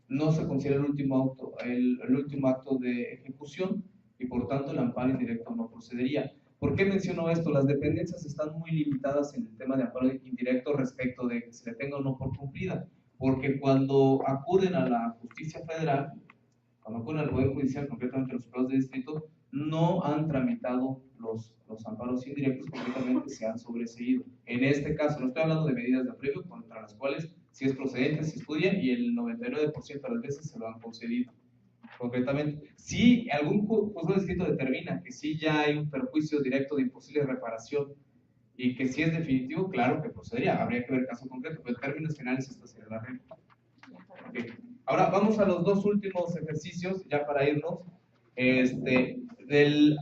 no se considera el último acto de ejecución, y por tanto el amparo indirecto no procedería. ¿Por qué menciono esto? Las dependencias están muy limitadas en el tema de amparo indirecto respecto de que se le tenga o no por cumplida, porque cuando acuden a la justicia federal, cuando acuden al Poder Judicial, concretamente los juzgados de distrito, no han tramitado los amparos indirectos, concretamente se han sobreseído. En este caso, no estoy hablando de medidas de apremio contra las cuales si es procedente, se estudia, y el 99% de las veces se lo han concedido. Concretamente, si algún juzgado de distrito determina que sí ya hay un perjuicio directo de imposible reparación y que sí es definitivo, claro que procedería, habría que ver caso concreto, pero en términos finales esta sería la regla. Okay. Ahora vamos a los dos últimos ejercicios, ya para irnos. De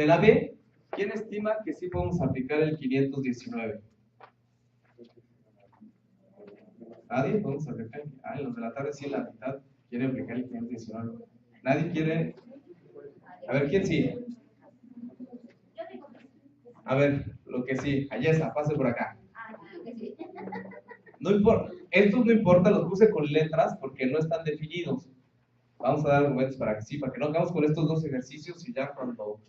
la B, ¿quién estima que sí podemos aplicar el 519? ¿Nadie? ¿Podemos aplicar? Los de la tarde sí, la mitad quiere aplicar el 519. ¿Nadie quiere? A ver, ¿quién sí? A ver, lo que sí. Ayesa, pase por acá. No importa, estos no importa, los puse con letras porque no están definidos. Vamos a dar argumentos para que sí, para que no acabamos con estos dos ejercicios, y ya cuando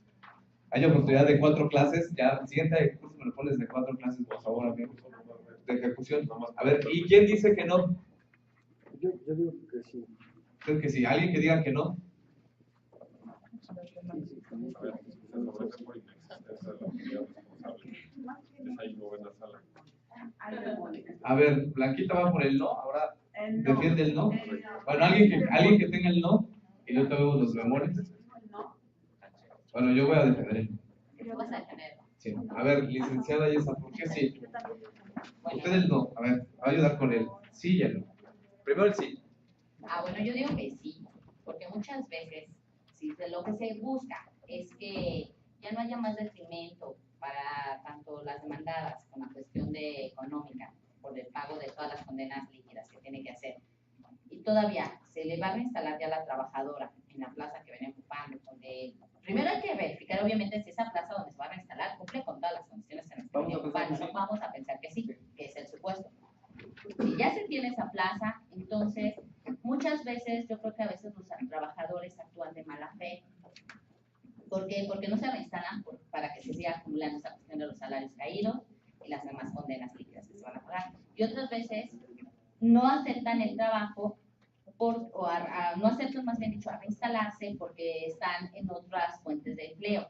haya oportunidad de 4 clases, ya el siguiente curso me lo pones de 4 clases, por favor, amigo, de ejecución. A ver, ¿y quién dice que no? Yo digo que sí. Creo que sí. ¿Alguien que diga que no? A ver, Blanquita va por el no, ahora defiende el no. Bueno, alguien que tenga el no, y luego vemos los bemoles. Bueno, yo voy a defender el no. Sí. A ver, licenciada Yesa, ¿por qué sí? Usted el no, a ver, va a ayudar con el sí y el no. Primero el sí. Bueno, yo digo que sí, porque muchas veces, si de lo que se busca es que ya no haya más detrimento para tanto las demandadas con la cuestión económica por el pago de todas las condenas líquidas que tiene que hacer, y todavía se le va a reinstalar ya a la trabajadora en la plaza que viene ocupando, donde primero hay que verificar obviamente si esa plaza donde se va a reinstalar cumple con todas las condiciones en las que viene ocupando. No vamos a pensar que sí, que es el supuesto. Si ya se tiene esa plaza, entonces muchas veces yo creo que a veces los trabajadores actúan de mala fe. ¿Por qué? Porque no se reinstalan para que se siga acumulando esa cuestión de los salarios caídos y las demás condenas líquidas que se van a pagar. Y otras veces no aceptan el trabajo no aceptan, más bien dicho, a reinstalarse porque están en otras fuentes de empleo,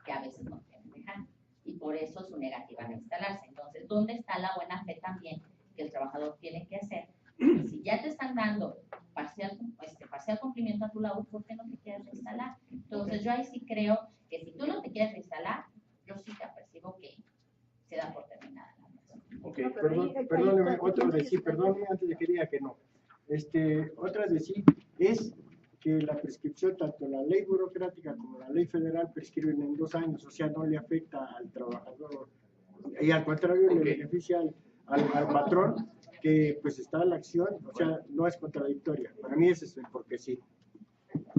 que a veces no quieren dejar. Y por eso su negativa a reinstalarse. Entonces, ¿dónde está la buena fe también que el trabajador tiene que hacer? Y si ya te están dando parcial cumplimiento a tu labor, ¿por qué no te quieres reinstalar? Entonces, yo ahí sí creo que si tú no te quieres reinstalar, yo sí te apercibo que se da por terminada la relación. Ok, perdóneme, otro de sí, perdóneme antes de que diga que no. Otra de sí es que la prescripción, tanto la ley burocrática como la ley federal, prescriben en 2 años, o sea, no le afecta al trabajador, y al contrario le beneficia al patrón, que pues está en la acción, o sea, no es contradictoria. Para mí ese es el porque sí.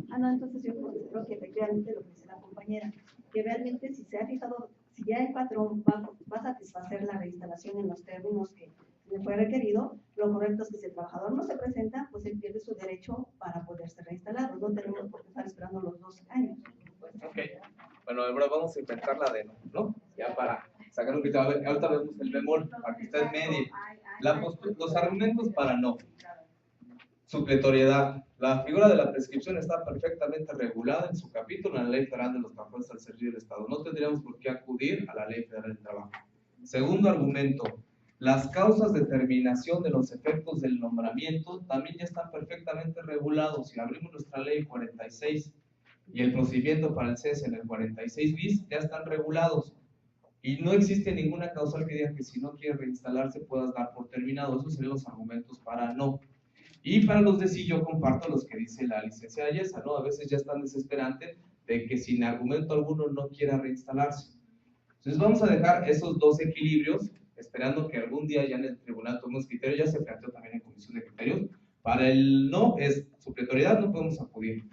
No, entonces yo creo que efectivamente lo que dice la compañera, que realmente si se ha fijado, si ya el patrón va a satisfacer la reinstalación en los términos que le fue requerido, lo correcto es que si el trabajador no se presenta, pues él pierde su derecho para poderse reinstalar. No tenemos por qué estar esperando los 2 años. Ok. Bueno, ahora vamos a inventar la de no, ¿no? Ya para sacar un poquito. Ahorita vemos el bemol, para que esté en medio. Los argumentos para no. Supletoriedad. La figura de la prescripción está perfectamente regulada en su capítulo en la Ley Federal de los Trabajadores al Servicio del Estado. No tendríamos por qué acudir a la Ley Federal del Trabajo. Segundo argumento. Las causas de terminación de los efectos del nombramiento también ya están perfectamente regulados. Si abrimos nuestra ley 46 y el procedimiento para el cese en el 46 bis, ya están regulados. Y no existe ninguna causal que diga que si no quiere reinstalarse puedas dar por terminado. Esos serían los argumentos para no. Y para los de sí, yo comparto los que dice la licenciada Yesa, ¿no? A veces ya es tan desesperante de que sin argumento alguno no quiera reinstalarse. Entonces vamos a dejar esos dos equilibrios, esperando que algún día ya en el tribunal tomemos criterios. Ya se planteó también en comisión de criterios. Para el no, es supletoriedad, no podemos acudir.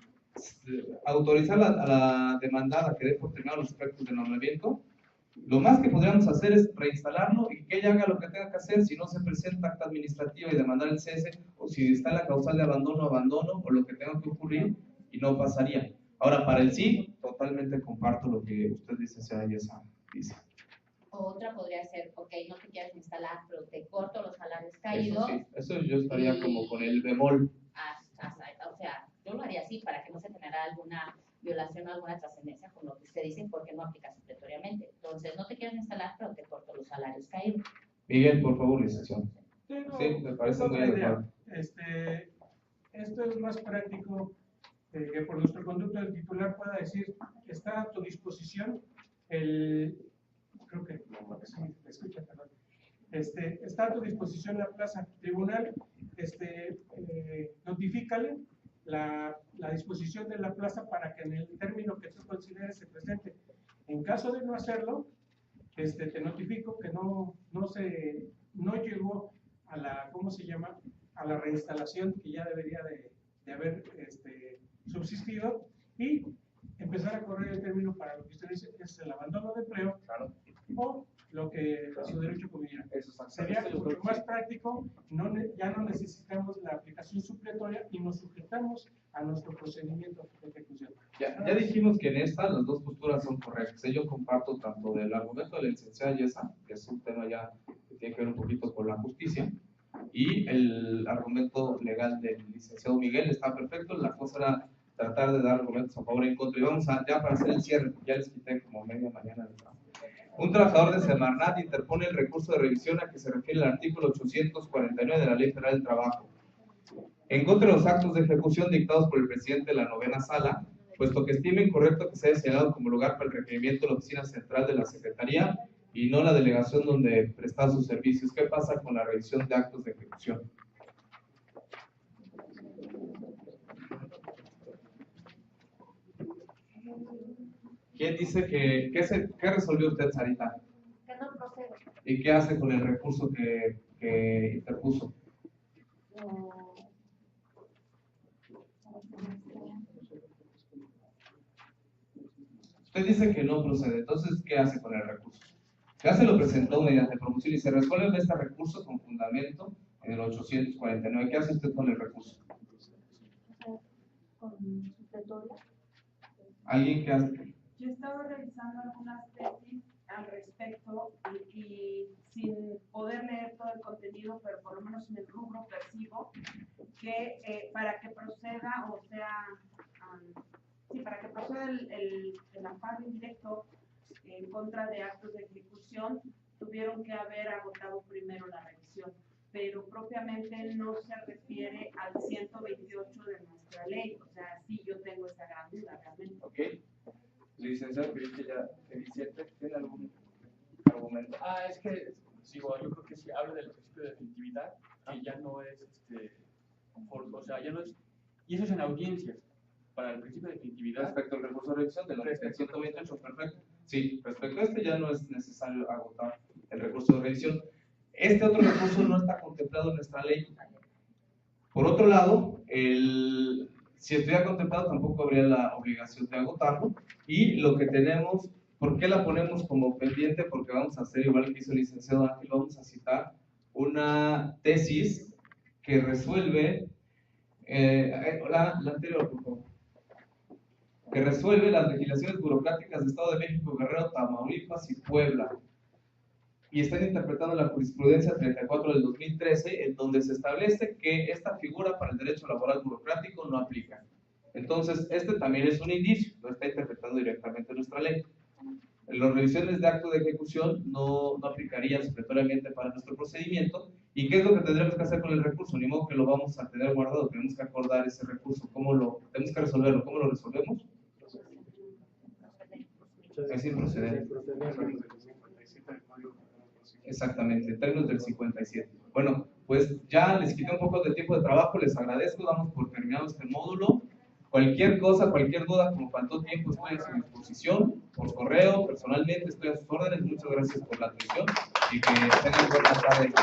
Autorizar a la demandada que dé por terminado los efectos del nombramiento. Lo más que podríamos hacer es reinstalarlo y que ella haga lo que tenga que hacer. Si no se presenta acta administrativa y demandar el cese, o si está la causal de abandono, o lo que tenga que ocurrir, y no pasaría. Ahora, para el sí, totalmente comparto lo que usted dice, sea Yesa dice. Otra podría ser, ok, no te quieres instalar, pero te corto los salarios caídos. Eso sí, eso yo estaría como con el bemol. O sea, yo lo haría así para que no se generara alguna violación o alguna trascendencia con lo que usted dice, porque no aplica supletoriamente. Entonces, no te quieres instalar, pero te corto los salarios caídos. Miguel, por favor, licenciado. Sí, me parece muy adecuado. Esto es más práctico que por nuestro conducto el titular pueda decir, está a tu disposición creo que sí, me escucha, perdón. Está a tu disposición la plaza. Tribunal, notifícale la disposición de la plaza para que en el término que tú consideres se presente. En caso de no hacerlo, te notifico que no llegó a la, ¿cómo se llama?, a la reinstalación que ya debería de haber subsistido, y empezar a correr el término para lo que usted dice, es el abandono de empleo, claro, o lo que su derecho comunitario. Sería Eso mucho más práctico, ya no necesitamos la aplicación supletoria y nos sujetamos a nuestro procedimiento de ejecución. Ya dijimos que en esta las dos posturas son correctas. Yo comparto tanto del argumento de la licenciada Yesa, que es un tema ya que tiene que ver un poquito con la justicia, y el argumento legal del licenciado Miguel. Está perfecto. La cosa era tratar de dar argumentos a favor y en contra. Y vamos ya para hacer el cierre, ya les quité como media mañana de trabajo. Un trabajador de Semarnat interpone el recurso de revisión a que se refiere el artículo 849 de la Ley Federal del Trabajo, en contra de los actos de ejecución dictados por el presidente de la novena sala, puesto que estima incorrecto que se haya señalado como lugar para el requerimiento de la oficina central de la Secretaría y no la delegación donde presta sus servicios. ¿Qué pasa con la revisión de actos de ejecución? ¿Quién dice qué resolvió usted, Sarita? Que no procede. ¿Y qué hace con el recurso que interpuso? Usted dice que no procede, entonces, ¿qué hace con el recurso? Ya se lo presentó mediante promoción y se resuelve este recurso con fundamento en el 849. ¿Qué hace usted con el recurso? Con supletoria. ¿Alguien que hace? Yo he estado revisando algunas tesis al respecto y sin poder leer todo el contenido, pero por lo menos en el rubro percibo que para que proceda, o sea, para que proceda el amparo indirecto en contra de actos de ejecución, tuvieron que haber agotado primero la revisión, pero propiamente no se refiere al 128 de nuestra ley. O sea, sí, yo tengo esa gran duda realmente. Ok. Licenciado, ¿tiene algún argumento? Es que, sigo, yo creo que sí habla del principio de definitividad, que ya no es, o sea, ya no es, y eso es en audiencias, para el principio de definitividad. Respecto al recurso de revisión del 128, perfecto. Sí, respecto a este ya no es necesario agotar el recurso de revisión. Este otro recurso no está contemplado en nuestra ley. Por otro lado, si estuviera contemplado tampoco habría la obligación de agotarlo. Y lo que tenemos, ¿por qué la ponemos como pendiente? Porque vamos a hacer, igual que hizo el licenciado Ángel, vamos a citar una tesis que resuelve, la anterior, por favor, que resuelve las legislaciones burocráticas de Estado de México, Guerrero, Tamaulipas y Puebla. Y están interpretando la jurisprudencia 34 del 2013, en donde se establece que esta figura para el derecho laboral burocrático no aplica. Entonces, este también es un indicio, no está interpretando directamente nuestra ley. las revisiones de acto de ejecución no aplicarían supletoriamente para nuestro procedimiento. ¿Y qué es lo que tendremos que hacer con el recurso? Ni modo que lo vamos a tener guardado, tenemos que acordar ese recurso, tenemos que resolverlo. ¿Cómo lo resolvemos? Es improcedente. Exactamente, en términos del 57. Bueno, pues ya les quité un poco de tiempo de trabajo, les agradezco, damos por terminado este módulo. Cualquier cosa, cualquier duda, como faltó tiempo, estoy a su disposición, por correo, personalmente, estoy a sus órdenes. Muchas gracias por la atención y que tengan buena tarde.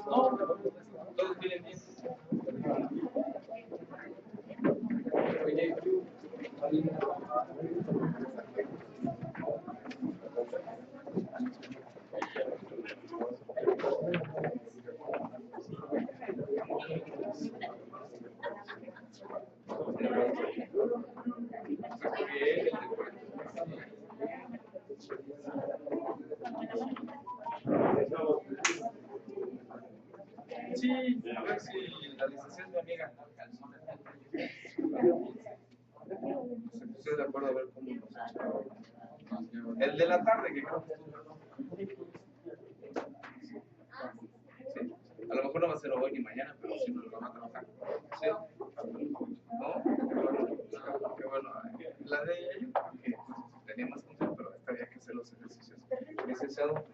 No, todos tienen bien. Sí, a ver si la decisión de amiga. Estoy de acuerdo a ver cómo nos echa. El de la tarde, que creo que sí. A lo mejor no va a ser hoy ni mañana, pero sí nos lo van a trabajar. Sí. ¿No? Qué bueno. La de ello, que tenía más función, pero esta había que hacer los ejercicios. Licenciado,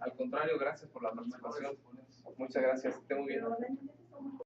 al contrario, gracias por la participación. Muchas gracias. Esté muy bien.